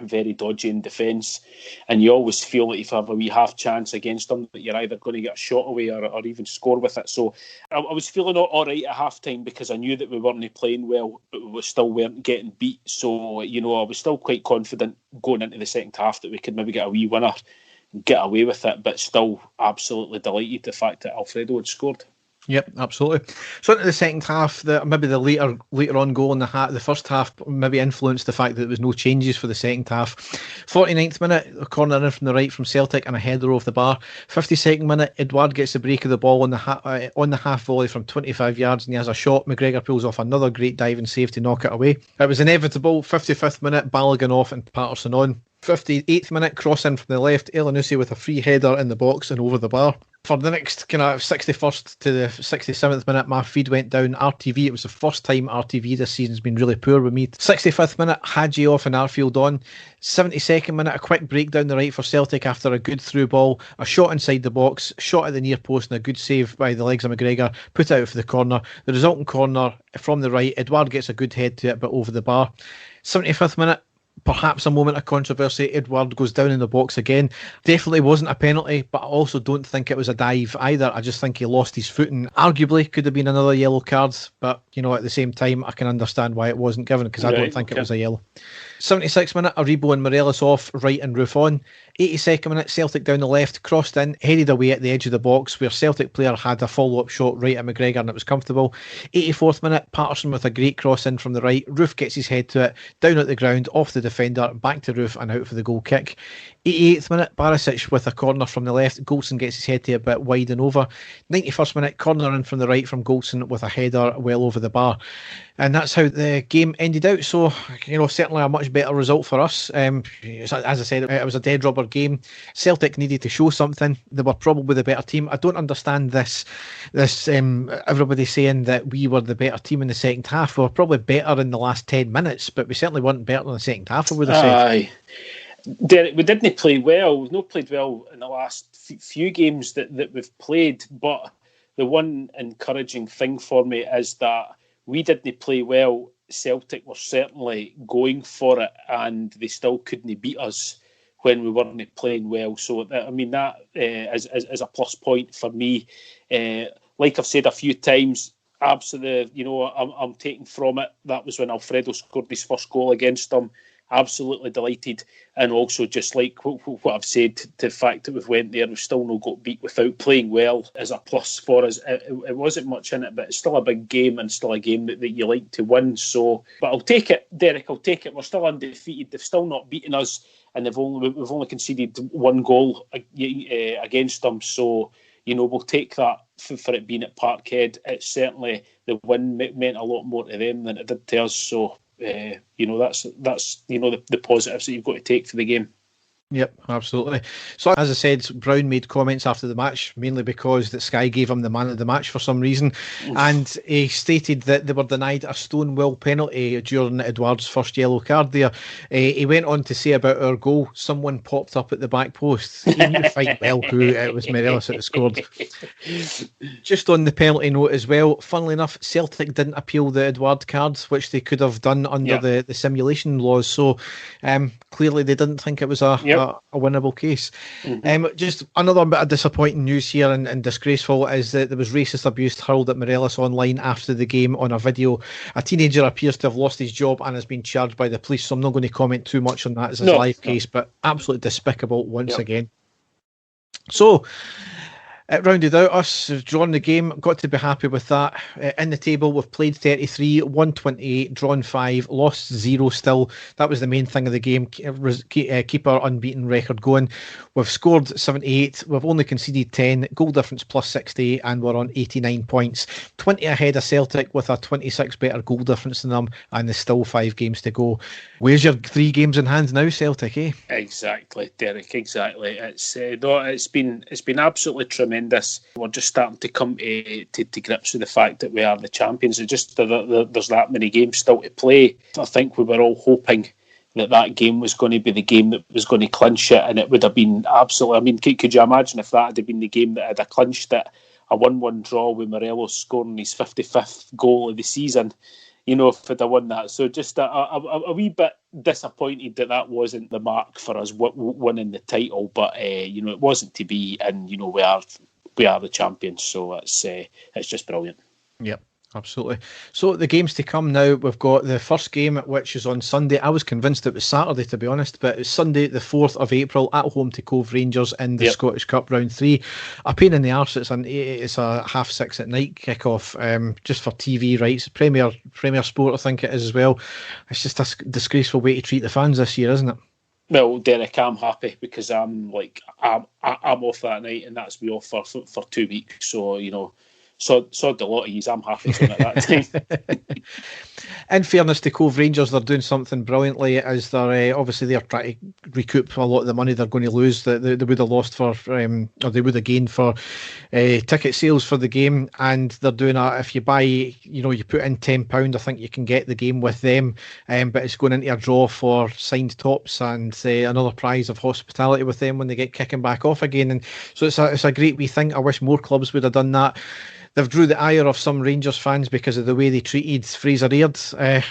very dodgy in defence, and you always feel that if you have a wee half chance against them, that you're either going to get a shot away or even score with it. So I was feeling all right at half time because I knew that we weren't playing well, but we still weren't getting beat. So I was still quite confident going into the second half that we could maybe get a wee winner and get away with it, but still absolutely delighted the fact that Alfredo had scored. Yep, absolutely. So into the second half, maybe the later on goal in the first half maybe influenced the fact that there was no changes for the second half. 49th minute, a corner in from the right from Celtic and a header off the bar. 52nd minute, Edouard gets the break of the ball on the half volley from 25 yards, and he has a shot. McGregor pulls off another great diving save to knock it away. It was inevitable. 55th minute, Balogun off and Patterson on. 58th minute, cross in from the left, Elyounoussi with a free header in the box and over the bar. For the next kind of 61st to the 67th minute, my feed went down RTV. It was the first time RTV this season's been really poor with me. 65th minute, Hadji off and Arfield on. 72nd minute, a quick break down the right for Celtic after a good through ball. A shot inside the box, shot at the near post and a good save by the legs of McGregor. Put out for the corner. The resulting corner from the right, Edouard gets a good head to it but over the bar. 75th minute, perhaps a moment of controversy. Edouard goes down in the box again. Definitely wasn't a penalty, but I also don't think it was a dive either. I just think he lost his footing. Arguably could have been another yellow card, but at the same time I can understand why it wasn't given, because I don't think it was a yellow. 76th minute, Aribo and Morelos off, Wright and Roof on. 82nd minute, Celtic down the left, crossed in, headed away at the edge of the box where Celtic player had a follow-up shot right at McGregor and it was comfortable. 84th minute, Patterson with a great cross in from the right. Roof gets his head to it, down at the ground, off the defender, back to Roof and out for the goal kick. 88th minute, Barisic with a corner from the left. Goldson gets his head to a bit wide and over. 91st minute, corner in from the right from Goldson with a header well over the bar. And that's how the game ended out. So, certainly a much better result for us. As I said, it was a dead rubber game. Celtic needed to show something. They were probably the better team. I don't understand this everybody saying that we were the better team in the second half. We were probably better in the last 10 minutes, but we certainly weren't better in the second half, I would have said. Derek, we didn't play well. We've not played well in the last few games that we've played, but the one encouraging thing for me is that we didn't play well. Celtic were certainly going for it, and they still couldn't beat us when we weren't playing well. So, I mean, that is a plus point for me. Like I've said a few times, absolutely, I'm taking from it. That was when Alfredo scored his first goal against them. Absolutely delighted, and also just like what I've said, to the fact that we've went there, we've still not got beat without playing well is a plus for us. It wasn't much in it, but it's still a big game and still a game that you like to win. So, but I'll take it, Derek. I'll take it. We're still undefeated. They've still not beaten us, and we've only conceded one goal against them. So, we'll take that for it being at Parkhead. It's certainly, the win meant a lot more to them than it did to us. So. That's the positives that you've got to take for the game. Yep, absolutely. So, as I said, Brown made comments after the match, mainly because that Sky gave him the man of the match for some reason, and he stated that they were denied a Stonewall penalty during Edouard's first yellow card there. He went on to say about our goal, someone popped up at the back post. He knew quite well who it was, Morelos, that scored. Just on the penalty note as well, funnily enough, Celtic didn't appeal the Edouard card, which they could have done under the simulation laws. So clearly they didn't think it was a winnable case. Just another bit of disappointing news here and disgraceful is that there was racist abuse hurled at Morelos online after the game on a video. A teenager appears to have lost his job and has been charged by the police, so I'm not going to comment too much on that as a live case, but absolutely despicable once again. So it rounded out us, drawn the game, got to be happy with that. In the table, we've played 33, won 28, drawn 5, lost 0 still. That was the main thing of the game, keep our unbeaten record going. We've scored 78, we've only conceded 10, goal difference plus 60, and we're on 89 points. 20 ahead of Celtic with a 26 better goal difference than them, and there's still 5 games to go. Where's your 3 games in hand now, Celtic, eh? Exactly, Derek, exactly. It's been absolutely tremendous. We're just starting to come to grips with the fact that we are the champions. It's just there's that many games still to play. I think we were all hoping that game was going to be the game that was going to clinch it, and it would have been absolutely. I mean, could you imagine if that had been the game that had clinched it? A 1-1 draw with Morelos scoring his 55th goal of the season. If they'd have won that. So just a wee bit disappointed that wasn't the mark for us winning the title, but it wasn't to be, and we are the champions, so it's just brilliant. Yep. Absolutely. So the games to come now, we've got the first game, which is on Sunday. I was convinced it was Saturday, to be honest, but it's Sunday, the 4th of April, at home to Cove Rangers in the Scottish Cup Round 3. A pain in the arse. It's a 6:30 at night kick-off, just for TV rights. Premier Sport, I think it is as well. It's just a disgraceful way to treat the fans this year, isn't it? Well, Derek, I'm happy because I'm off that night, and that's me off for 2 weeks. So So the lot of yous, I'm happy to at that time. In fairness to Cove Rangers, they're doing something brilliantly, as they're obviously they're trying to recoup a lot of the money they're going to lose that they would have lost for, or they would have gained for ticket sales for the game. And they're doing if you buy, you put in £10, I think you can get the game with them, but it's going into a draw for signed tops and another prize of hospitality with them when they get kicking back off again. And so it's a great wee thing. I wish more clubs would have done that. They've drew the ire of some Rangers fans because of the way they treated Fraser Aird. I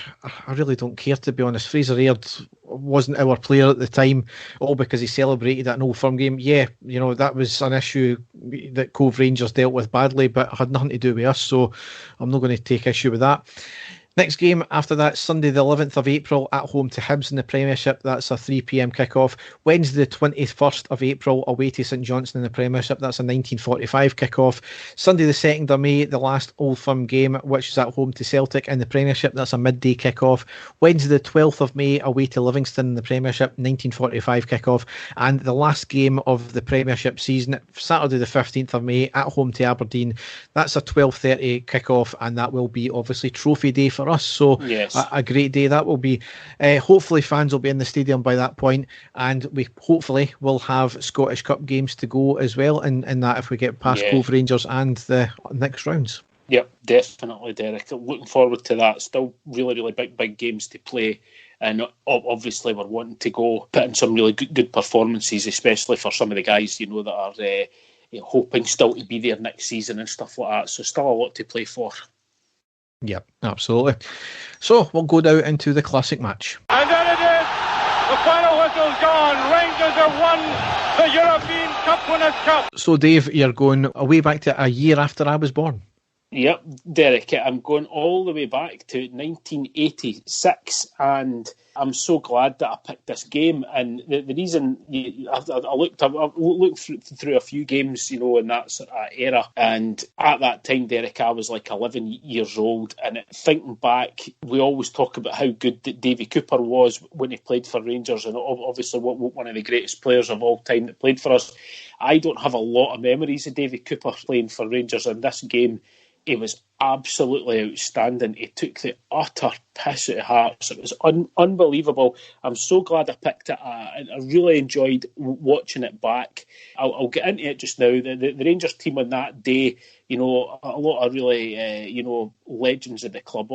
really don't care, to be honest. Fraser Aird wasn't our player at the time, all because he celebrated at an Old Firm game. Yeah, that was an issue that Cove Rangers dealt with badly, but had nothing to do with us, so I'm not going to take issue with that. Next game after that, Sunday the 11th of April, at home to Hibs in the Premiership. That's a 3 p.m. kick-off. Wednesday the 21st of April, away to St Johnstone in the Premiership. That's a 19:45 kick-off. Sunday the 2nd of May, the last Old Firm game, which is at home to Celtic in the Premiership. That's a midday kick-off. Wednesday the 12th of May, away to Livingston in the Premiership, 19:45 kick-off. And the last game of the Premiership season, Saturday the 15th of May, at home to Aberdeen. That's a 12:30 kick-off, and that will be obviously trophy day for us, so yes. a great day that will be. Hopefully fans will be in the stadium by that point, and we hopefully will have Scottish Cup games to go as well in that, if we get past Cove Rangers and the next rounds. Yep, definitely, Derek. Looking forward to that. Still really big games to play. And obviously we're wanting to go put in some really good performances, especially for some of the guys, you know, that are hoping still to be there next season and stuff like that. So still a lot to play for. Yeah, absolutely. So we'll go now into the classic match. And there it is. The final whistle's gone. Rangers have won the European Cup Winners' Cup. So Dave, you're going way back to a year after I was born. Yep, Derek, I'm going all the way back to 1986, and I'm so glad that I picked this game. And the reason I've looked through a few games, you know, in that sort of era, and at that time, Derek, I was like 11 years old. And thinking back, we always talk about how good Davy Cooper was when he played for Rangers, and obviously one of the greatest players of all time that played for us. I don't have a lot of memories of Davy Cooper playing for Rangers in this game. He was absolutely outstanding. He took the utter piss out of Hearts. It was unbelievable. I'm so glad I picked it. I really enjoyed watching it back. I'll get into it just now. The Rangers team on that day, you know, a lot of really, legends of the club.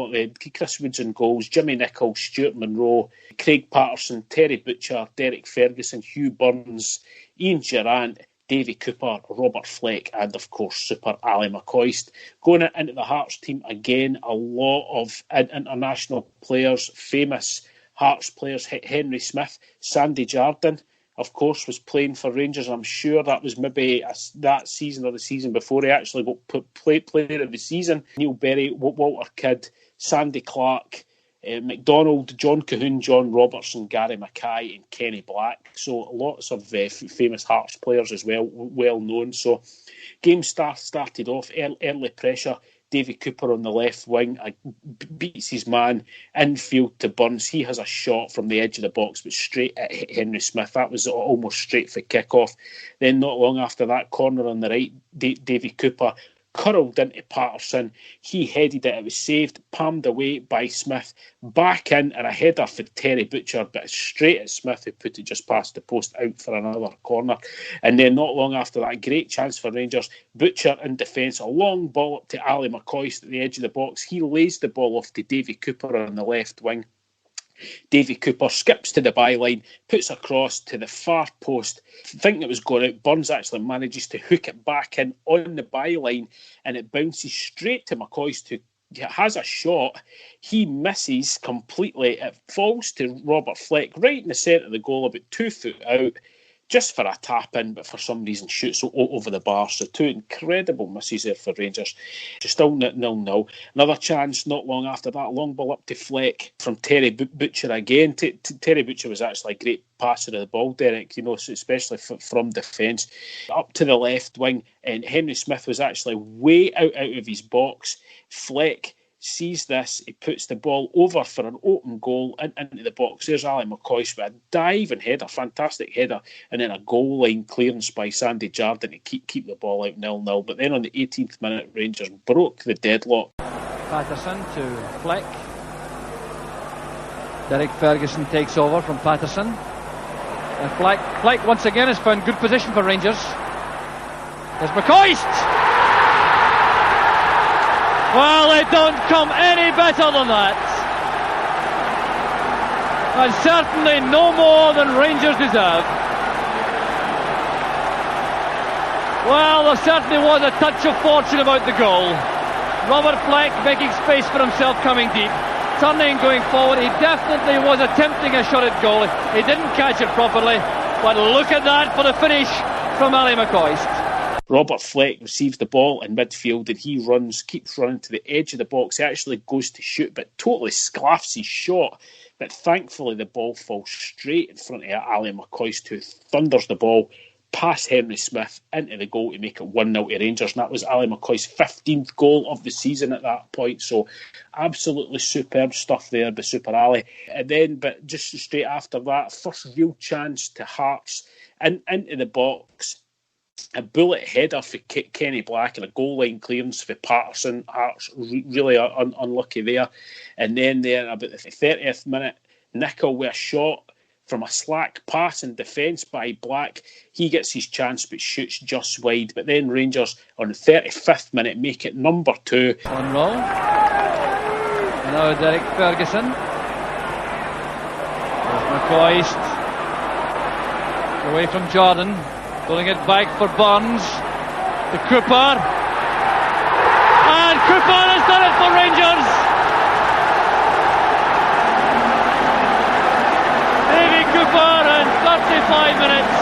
Chris Woods in goals, Jimmy Nicholl, Stuart Monroe, Craig Patterson, Terry Butcher, Derek Ferguson, Hugh Burns, Ian Durrant, Davy Cooper, Robert Fleck, and of course Super Ali McCoist. Going into the Hearts team again, a lot of international players, famous Hearts players. Henry Smith, Sandy Jardine, of course, was playing for Rangers. I'm sure that was maybe that season or the season before he actually got player of the season. Neil Berry, Walter Kidd, Sandy Clark, McDonald, John Cahoon, John Robertson, Gary Mackay and Kenny Black. So lots of famous Hearts players as well known. So game started off, early pressure. Davy Cooper on the left wing beats his man infield to Burns. He has a shot from the edge of the box but straight at Henry Smith. That was almost straight for kick-off. Then not long after that, corner on the right, Davy Cooper curled into Patterson. He headed it. It was saved, palmed away by Smith. Back in and a header for Terry Butcher, but straight at Smith, who put it just past the post out for another corner. And then not long after that, great chance for Rangers. Butcher in defence, a long ball up to Ali McCoist at the edge of the box. He lays the ball off to Davy Cooper on the left wing. Davy Cooper skips to the byline, puts a cross to the far post, thinking it was going out. Burns actually manages to hook it back in on the byline, and it bounces straight to McCoist, who has a shot. He misses completely. It falls to Robert Fleck right in the centre of the goal, about 2 foot out, just for a tap in, but for some reason shoots over the bar. So two incredible misses there for Rangers. Still 0-0. Another chance not long after that, long ball up to Fleck from Terry Butcher again. Terry Butcher was actually a great passer of the ball, Derek, you know, especially from defence. Up to the left wing, and Henry Smith was actually way out of his box. Fleck sees this, he puts the ball over for an open goal into the box. There's Ali McCoist with a diving header, fantastic header, and then a goal line clearance by Sandy Jardine to keep the ball out 0-0. But then on the 18th minute, Rangers broke the deadlock. Patterson to Fleck. Derek Ferguson takes over from Patterson. And Fleck once again has found good position for Rangers. There's McCoist! Well, it don't come any better than that. And certainly no more than Rangers deserve. Well, there certainly was a touch of fortune about the goal. Robert Fleck making space for himself coming deep. Turning going forward, he definitely was attempting a shot at goal. He didn't catch it properly. But look at that for the finish from Ali McCoist. Robert Fleck receives the ball in midfield and he keeps running to the edge of the box. He actually goes to shoot, but totally sclaffs his shot. But thankfully, the ball falls straight in front of Ali McCoist, who thunders the ball past Henry Smith into the goal to make it 1-0 to Rangers. And that was Ali McCoist's 15th goal of the season at that point. So absolutely superb stuff there by Super Ali. And then, but just straight after that, first real chance to Hearts into the box. A bullet header for Kenny Black and a goal line clearance for Patterson. Hearts really unlucky there. And then there, about the 30th minute, Nicholl with a shot from a slack pass in defence by Black. He gets his chance but shoots just wide. But then Rangers on the 35th minute make it number 2. On roll. Now Derek Ferguson. McCoist. Away from Jordan. Pulling it back for Burns. To Cooper. And Cooper has done it for Rangers. Davy Cooper in 35 minutes.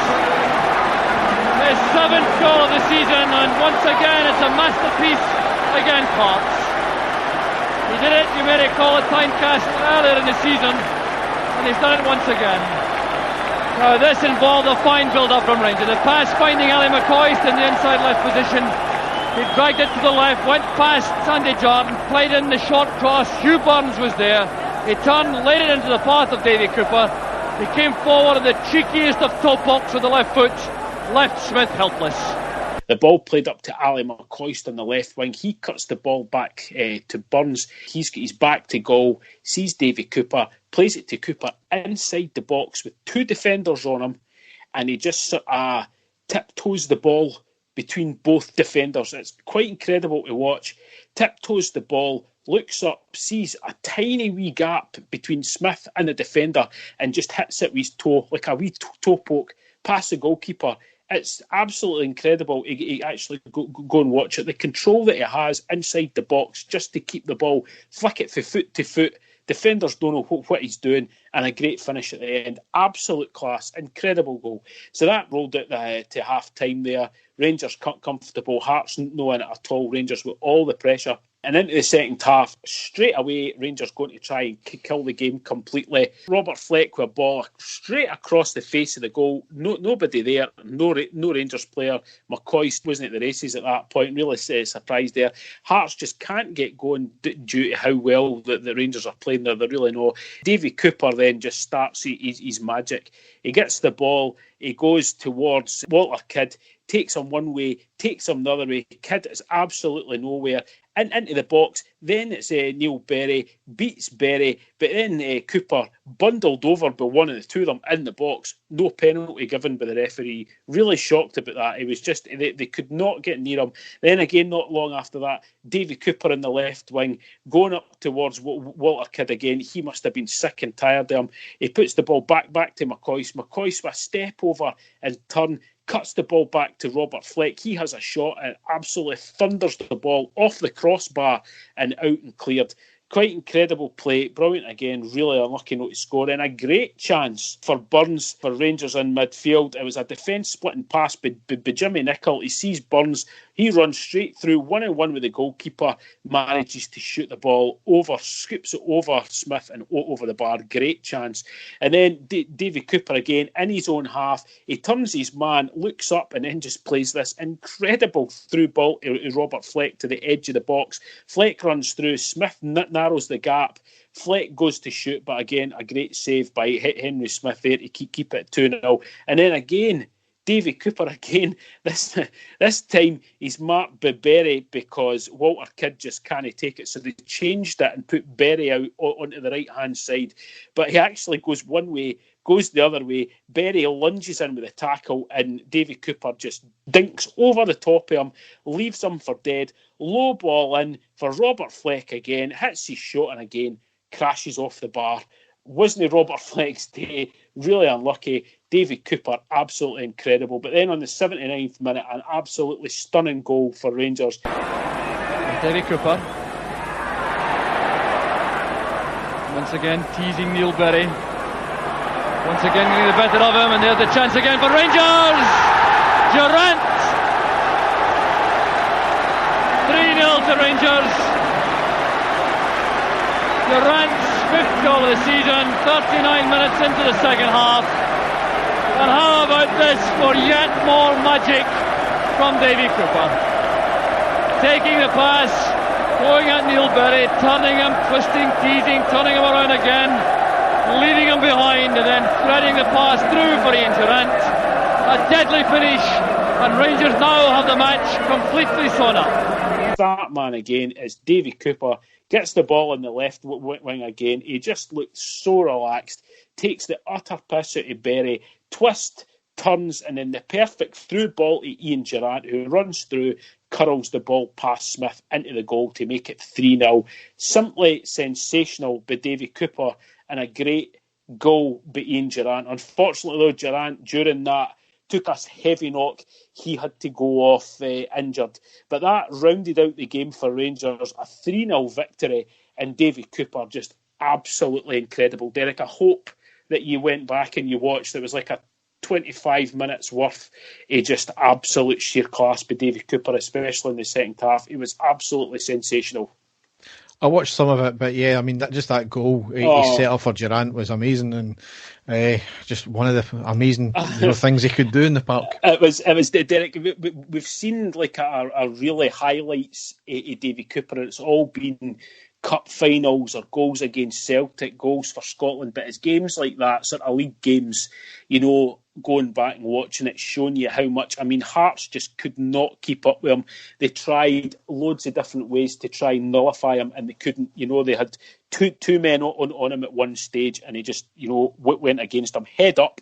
His 7th goal of the season, and once again it's a masterpiece against Hearts. He did it, you may recall, at Timecast earlier in the season, and he's done it once again. Now this involved a fine build-up from Rangers. The pass finding Ali McCoist in the inside left position. He dragged it to the left, went past Sandy Jordan, played in the short cross. Hugh Burns was there. He turned, laid it into the path of Davy Cooper. He came forward at the cheekiest of toe pokes with the left foot, left Smith helpless. The ball played up to Ali McCoist on the left wing. He cuts the ball back to Burns. He's got his back to goal, sees Davy Cooper, plays it to Cooper inside the box with 2 defenders on him, and he just sort of tiptoes the ball between both defenders. It's quite incredible to watch. Tiptoes the ball, looks up, sees a tiny wee gap between Smith and the defender, and just hits it with his toe, like a wee toe poke, past the goalkeeper. It's absolutely incredible. He actually go and watch it. The control that he has inside the box just to keep the ball, flick it from foot to foot. Defenders don't know what he's doing, and a great finish at the end. Absolute class, incredible goal. So that rolled it to half time there. Rangers comfortable, Hearts no in it at all. Rangers with all the pressure. And into the second half, straight away, Rangers going to try and kill the game completely. Robert Fleck with a ball straight across the face of the goal. Nobody there, no Rangers player. McCoist wasn't at the races at that point, really surprised there. Hearts just can't get going due to how well the Rangers are playing there. They really know. Davy Cooper then just starts his magic. He gets the ball, he goes towards Walter Kidd, takes him one way, takes him the other way. Kidd is absolutely nowhere. Into the box, then it's Neil Berry, beats Berry, but then Cooper bundled over by one of the two of them in the box. No penalty given by the referee. Really shocked about that. It was just, they could not get near him. Then again, not long after that, Davy Cooper in the left wing, going up towards Walter Kidd again. He must have been sick and tired of him. He puts the ball back to McCoist. McCoist with a step over and turn, cuts the ball back to Robert Fleck. He has a shot and absolutely thunders the ball off the crossbar and out and cleared. Quite incredible play. Brilliant again. Really unlucky not to score. And a great chance for Burns for Rangers in midfield. It was a defence splitting pass by Jimmy Nicholl. He sees Burns. He runs straight through 1-on-1 with the goalkeeper. Manages to shoot the ball over, scoops it over Smith and over the bar. Great chance. And then Davy Cooper again in his own half. He turns his man, looks up and then just plays this incredible through ball to Robert Fleck to the edge of the box. Fleck runs through. Smith narrows the gap. Fleck goes to shoot, but again, a great save by Henry Smith there to keep it 2-0. And then again, Davy Cooper again. This time he's marked by Berry because Walter Kidd just can't take it. So they changed it and put Berry out onto the right-hand side. But he actually goes one way, goes the other way. Berry lunges in with a tackle and Davy Cooper just dinks over the top of him, leaves him for dead. Low ball in for Robert Fleck again, hits his shot and again crashes off the bar. Wasn't Robert Fleck's day, really unlucky. Davy Cooper, absolutely incredible. But then on the 79th minute, an absolutely stunning goal for Rangers. Davy Cooper. Once again teasing Neil Berry. Once again getting the better of him, and there's the chance again for Rangers! Durant! 3-0 to Rangers. Durant's 5th goal of the season, 39 minutes into the second half. And how about this for yet more magic from Davy Cooper? Taking the pass, going at Neil Berry, turning him, twisting, teasing, turning him around again, leaving him behind, and then threading the pass through for Ian Durant. A deadly finish, and Rangers now have the match completely sewn up. That man again is Davy Cooper. Gets the ball in the left wing again. He just looks so relaxed. Takes the utter piss out of Berry. Twist, turns, and then the perfect through ball to Ian Durant, who runs through, curls the ball past Smith into the goal to make it 3-0. Simply sensational by Davy Cooper, and a great goal by Ian Durrant. Unfortunately, though, Durrant, during that, took a heavy knock. He had to go off injured. But that rounded out the game for Rangers, a 3-0 victory, and Davy Cooper just absolutely incredible. Derek, I hope that you went back and you watched. It was like a 25 minutes worth of just absolute sheer class by Davy Cooper, especially in the second half. It was absolutely sensational. I watched some of it, but yeah, I mean, that goal he set up for Durrant was amazing, and just one of the amazing things he could do in the park. It was Derek. We've seen like a really highlights of Davy Cooper, and it's all been cup finals or goals against Celtic, goals for Scotland, but it's games like that, sort of league games, going back and watching it, showing you how much. I mean, Hearts just could not keep up with him. They tried loads of different ways to try and nullify him, and they couldn't. They had two men on him at one stage, and he just, went against him head up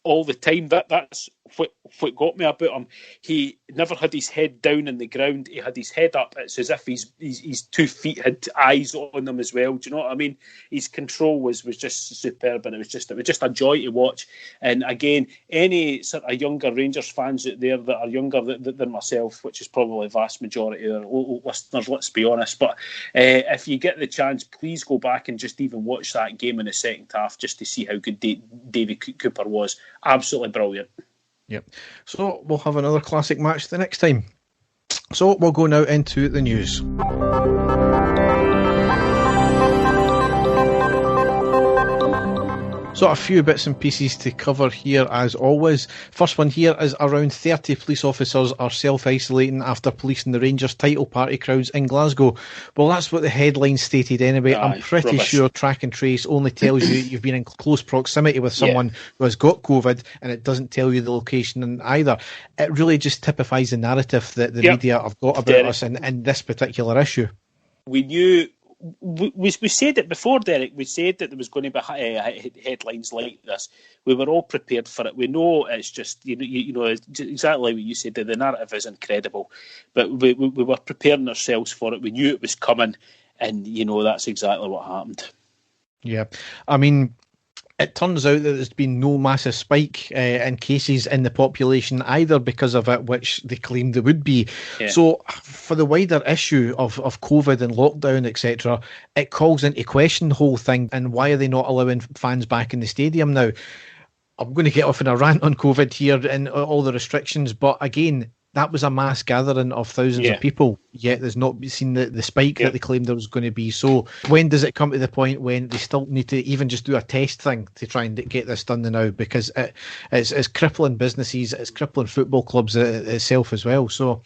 all the time. That's what got me about him. He never had his head down in the ground. He had his head up. It's as if his 2 feet had eyes on them as well. Do you know what I mean? His control was just superb, and it was just a joy to watch. And again, any sort of younger Rangers fans out there that are younger than myself, which is probably the vast majority of our listeners, let's be honest, but if you get the chance, please go back and just even watch that game in the second half just to see how good Davy Cooper was. Absolutely brilliant. Yep. So we'll have another classic match the next time. So we'll go now into the news. So a few bits and pieces to cover here as always. First one here is around 30 police officers are self-isolating after policing the Rangers title party crowds in Glasgow. Well, that's what the headline stated anyway. I'm pretty sure track and trace only tells you you've been in close proximity with someone who has got COVID, and it doesn't tell you the location either. It really just typifies the narrative that the media have got about us in this particular issue. We knew... We said it before, Derek. We said that there was going to be headlines like this. We were all prepared for it. We know it's just, exactly what you said. The narrative is incredible, but we were preparing ourselves for it. We knew it was coming, and that's exactly what happened. Yeah, I mean, it turns out that there's been no massive spike in cases in the population either because of it, which they claimed there would be. Yeah. So for the wider issue of COVID and lockdown, etc., it calls into question the whole thing. And why are they not allowing fans back in the stadium now? I'm going to get off in a rant on COVID here and all the restrictions, but again, that was a mass gathering of thousands of people, yet there's not seen the spike that they claimed there was going to be. So when does it come to the point when they still need to even just do a test thing to try and get this done now? Because it's crippling businesses, it's crippling football clubs itself as well. So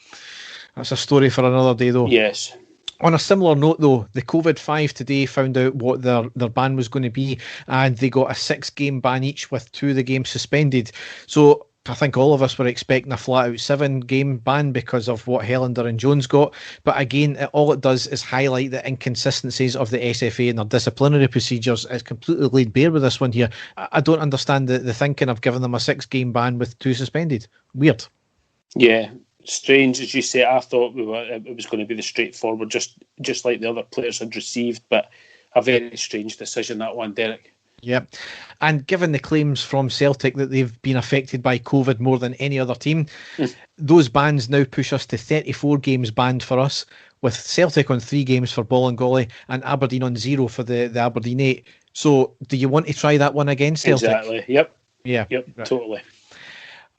that's a story for another day, though. Yes. On a similar note, though, the COVID-5 today found out what their ban was going to be, and they got a 6-game ban each with 2 of the games suspended. So I think all of us were expecting a flat-out 7-game ban because of what Helander and Jones got. But again, all it does is highlight the inconsistencies of the SFA and their disciplinary procedures. It's completely laid bare with this one here. I don't understand the thinking of giving them a 6-game ban with 2 suspended. Weird. Yeah, strange, as you say. I thought it was going to be the straightforward, just like the other players had received. But a very strange decision, that one, Derek. Yeah, and given the claims from Celtic that they've been affected by COVID more than any other team, those bans now push us to 34 games banned for us, with Celtic on 3 games for Bolingoli and Aberdeen on 0 for the Aberdeen 8. So do you want to try that one again, Celtic? Exactly, yep. Yeah. Yep, right. Totally.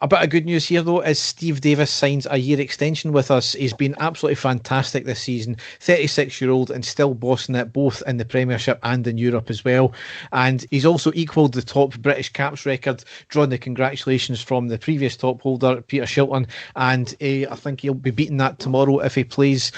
A bit of good news here, though, is Steve Davis signs a year extension with us. He's been absolutely fantastic this season. 36-year-old and still bossing it both in the Premiership and in Europe as well. And he's also equalled the top British caps record, drawing the congratulations from the previous top holder, Peter Shilton. And I think he'll be beating that tomorrow if he plays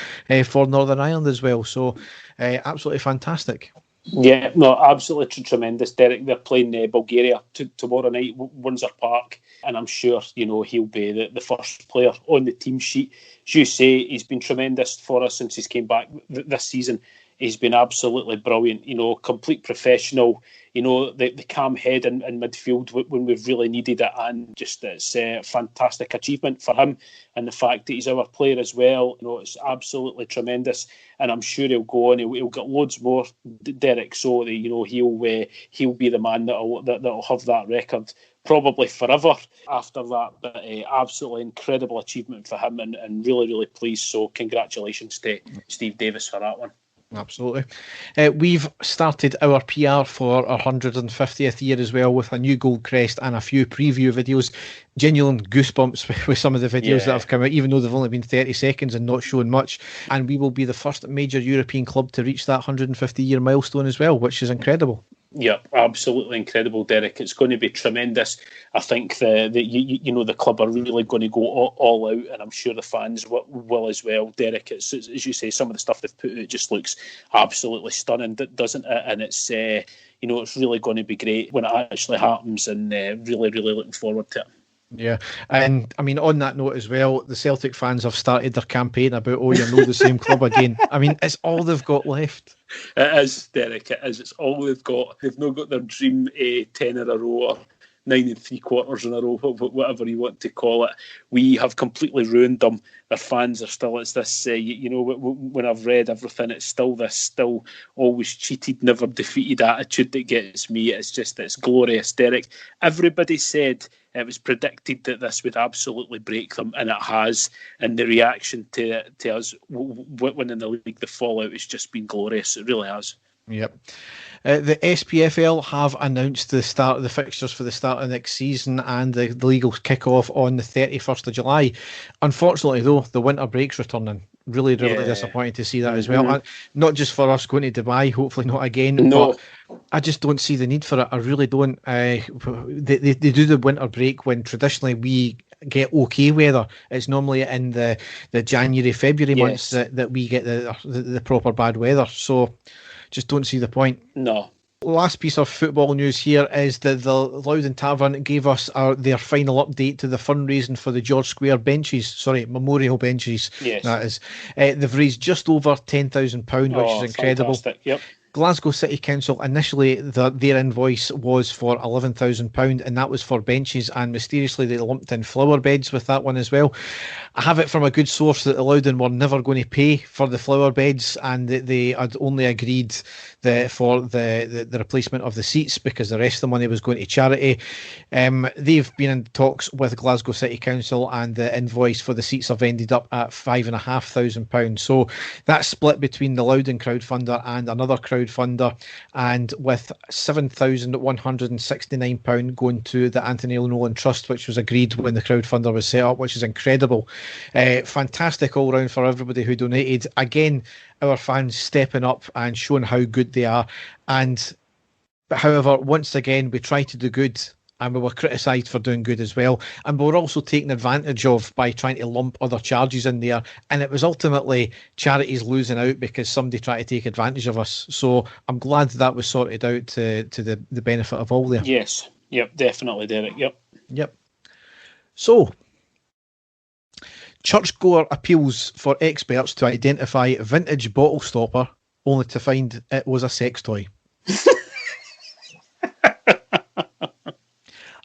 for Northern Ireland as well. So absolutely fantastic. Yeah, no, absolutely tremendous, Derek. They're playing Bulgaria tomorrow night, Windsor Park, and I'm sure he'll be the first player on the team sheet. As you say, he's been tremendous for us since he's came back this season. he's been absolutely brilliant. Complete professional. The calm head in midfield when we've really needed it, and just it's a fantastic achievement for him. And the fact that he's our player as well, it's absolutely tremendous. And I'm sure he'll go on. He'll get loads more, Derek. So that he'll be the man that'll have that record probably forever after that. But absolutely incredible achievement for him, and really, really pleased. So congratulations to Steve Davis for that one. Absolutely. We've started our PR for our 150th year as well, with a new gold crest and a few preview videos. Genuine goosebumps with some of the videos that have come out, even though they've only been 30 seconds and not shown much. And we will be the first major European club to reach that 150-year milestone as well, which is incredible. Yeah, absolutely incredible, Derek. It's going to be tremendous. I think the club are really going to go all out, and I'm sure the fans will as well, Derek. It's, as you say, some of the stuff they've put out just looks absolutely stunning, doesn't it? And it's it's really going to be great when it actually happens, and really, really looking forward to it. Yeah, and I mean, on that note as well, the Celtic fans have started their campaign about, you're the same club again. I mean, it's all they've got left. It is, Derek, it is. It's all they've got. They've not got their dream 10 in a row or 9 3/4 in a row, whatever you want to call it. We have completely ruined them. Their fans are still, it's this, when I've read everything, it's still always cheated, never defeated attitude that gets me. It's glorious, Derek. Everybody said it was predicted that this would absolutely break them, and it has. And the reaction to us winning the league, the fallout has just been glorious. It really has. Yep. The SPFL have announced the start of the fixtures for the start of next season, and the league will kick off on the 31st of July. Unfortunately, though, the winter break's returning. Really, really disappointed to see that as well. And not just for us going to Dubai, hopefully not again. No. But I just don't see the need for it. I really don't. They do the winter break when traditionally we get okay weather. It's normally in the January, February months that we get the proper bad weather. So just don't see the point. No. Last piece of football news here is that the Loudon Tavern gave us their final update to the fundraising for the George Square memorial benches. Yes. That is. They've raised just over £10,000, which is incredible. Fantastic. Yep. Glasgow City Council, initially their invoice was for £11,000, and that was for benches, and mysteriously they lumped in flower beds with that one as well. I have it from a good source that the Loudon were never going to pay for the flower beds, and that they had only agreed for the replacement of the seats, because the rest of the money was going to charity. They've been in talks with Glasgow City Council, and the invoice for the seats have ended up at £5,500. So that's split between the Loudon crowdfunder and another crowdfunder, and with £7,169 going to the Anthony Nolan Trust, which was agreed when the crowdfunder was set up, which is incredible. Fantastic all round for everybody who donated. Again, our fans stepping up and showing how good they are. But however, once again, we try to do good, and we were criticised for doing good as well. And we were also taken advantage of by trying to lump other charges in there. And it was ultimately charities losing out because somebody tried to take advantage of us. So I'm glad that was sorted out to the benefit of all there. Yes. Yep, definitely, Derek. Yep. So, churchgoer appeals for experts to identify vintage bottle stopper, only to find it was a sex toy.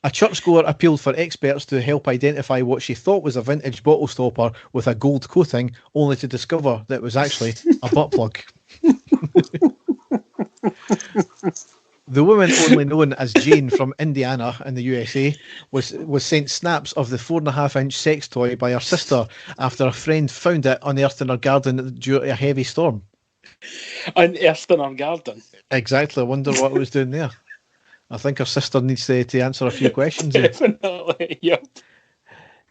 A churchgoer appealed for experts to help identify what she thought was a vintage bottle stopper with a gold coating, only to discover that it was actually a butt plug. The woman, only known as Jane from Indiana in the USA, was sent snaps of the 4.5-inch sex toy by her sister after a friend found it unearthed in her garden due to a heavy storm. Unearthed in her garden? Exactly. I wonder what it was doing there. I think her sister needs to answer a few questions. Definitely, yep.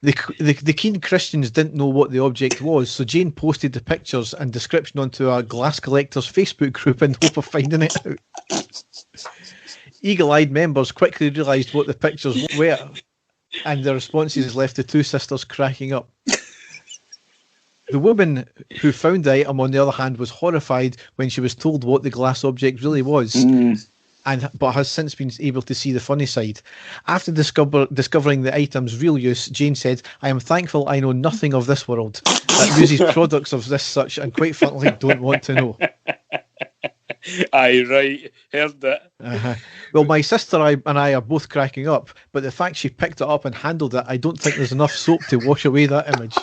The keen Christians didn't know what the object was, so Jane posted the pictures and description onto a glass collector's Facebook group in hope of finding it out. Eagle-eyed members quickly realised what the pictures were, and the responses left the two sisters cracking up. The woman who found the item, on the other hand, was horrified when she was told what the glass object really was. But has since been able to see the funny side. After discovering the item's real use, Jane said, "I am thankful I know nothing of this world that uses products of this such, and quite frankly don't want to know." Aye, right. Heard that. Well, my sister and I are both cracking up, but the fact she picked it up and handled it, I don't think there's enough soap to wash away that image.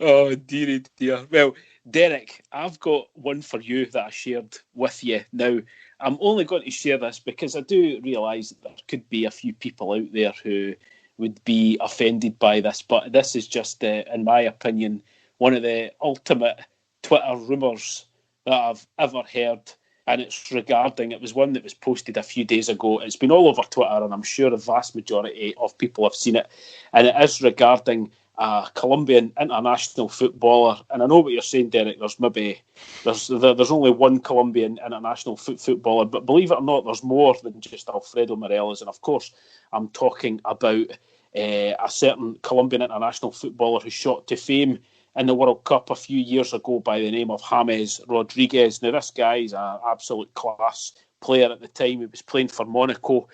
Oh, dearie dear. Well, Derek, I've got one for you that I shared with you. Now, I'm only going to share this because I do realise that there could be a few people out there who would be offended by this, but this is just, in my opinion, one of the ultimate Twitter rumours that I've ever heard, and it's regarding, it was one that was posted a few days ago. It's been all over Twitter, and I'm sure the vast majority of people have seen it, and it is regarding a Colombian international footballer. And I know what you're saying, Derek, there's only one Colombian international footballer, but believe it or not, there's more than just Alfredo Morelos. And of course, I'm talking about a certain Colombian international footballer who shot to fame in the World Cup a few years ago by the name of James Rodriguez. Now, this guy's an absolute class player at the time. He was playing for Monaco,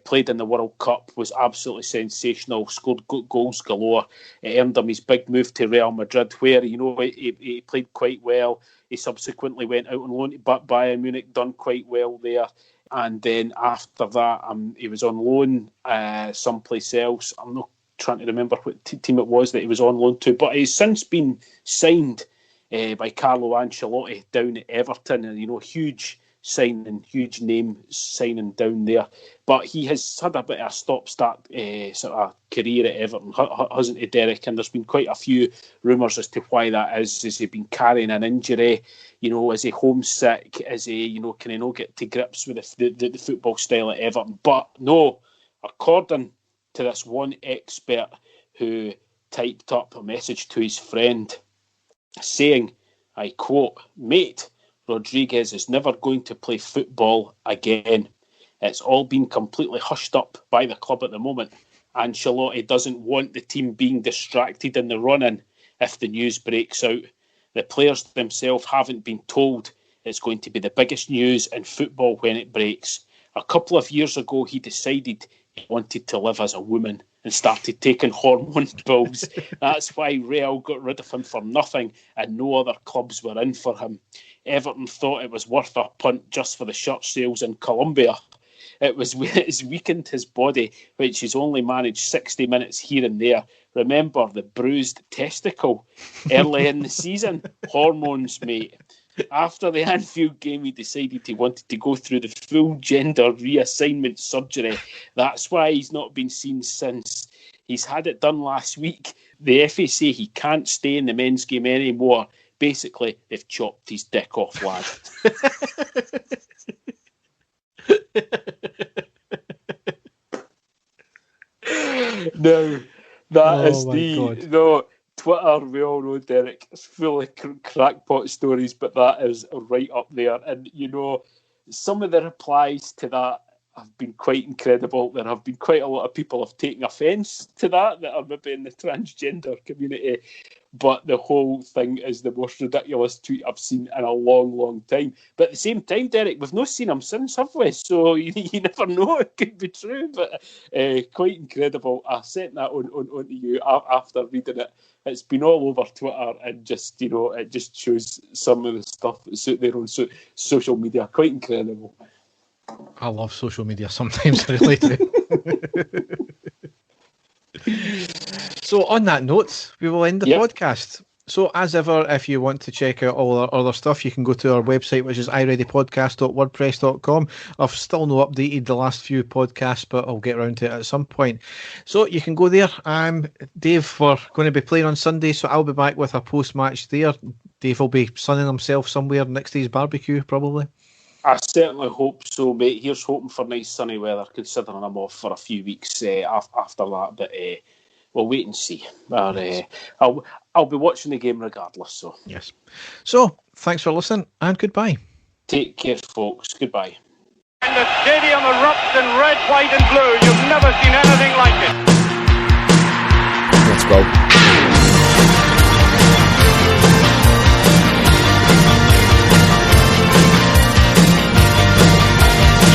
played in the World Cup, was absolutely sensational, scored goals galore. It earned him his big move to Real Madrid, where, you know, he played quite well. He subsequently went out on loan to Bayern Munich, done quite well there. And then after that, he was on loan someplace else. I'm not trying to remember what team it was that he was on loan to, but he's since been signed by Carlo Ancelotti down at Everton, and, you know, huge name signing down there. But he has had a bit of a stop-start sort of career at Everton, hasn't he, Derek? And there's been quite a few rumours as to why that is. Has he been carrying an injury? You know, is he homesick? Is he, you know, can he not get to grips with the football style at Everton? But no, according to this one expert who typed up a message to his friend saying, I quote, "Mate, Rodriguez is never going to play football again. It's all been completely hushed up by the club at the moment. Ancelotti doesn't want the team being distracted in the run-in if the news breaks out. The players themselves haven't been told it's going to be the biggest news in football when it breaks. A couple of years ago, he decided he wanted to live as a woman and started taking hormone pills. That's why Real got rid of him for nothing and no other clubs were in for him. Everton thought it was worth a punt just for the shirt sales in Colombia. It's weakened his body, which he's only managed 60 minutes here and there. Remember the bruised testicle early in the season? Hormones, mate. After the Anfield game, he decided he wanted to go through the full gender reassignment surgery. That's why he's not been seen since. He's had it done last week. The FA say he can't stay in the men's game anymore. Basically, they've chopped his dick off, lad." No, that is the... No, Twitter, we all know, Derek, it's full of crackpot stories, but that is right up there. And, you know, some of the replies to that have been quite incredible. There have been quite a lot of people have taken offence to that are maybe in the transgender community. But the whole thing is the most ridiculous tweet I've seen in a long, long time. But at the same time, Derek, we've not seen him since, have we? So you never know, it could be true. But quite incredible. I sent that on to you after reading it. It's been all over Twitter, and just, you know, it just shows some of the stuff that's out there on social media. Quite incredible. I love social media sometimes, really do. So on that note, we will end the podcast. So as ever, if you want to check out all our other stuff, you can go to our website, which is ireadypodcast.wordpress.com. I've still not updated the last few podcasts, but I'll get around to it at some point. So you can go there. Dave, we're going to be playing on Sunday, so I'll be back with a post-match there. Dave will be sunning himself somewhere next to his barbecue, probably. I certainly hope so, mate. Here's hoping for nice sunny weather, considering I'm off for a few weeks after that. But we'll wait and see. But I'll be watching the game regardless. So yes. So thanks for listening, and goodbye. Take care, folks. Goodbye. And the stadium erupts in red, white and blue. You've never seen anything like it. Let's go.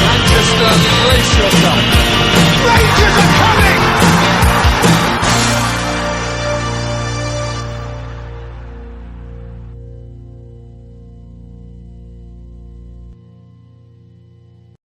Manchester, brace yourself.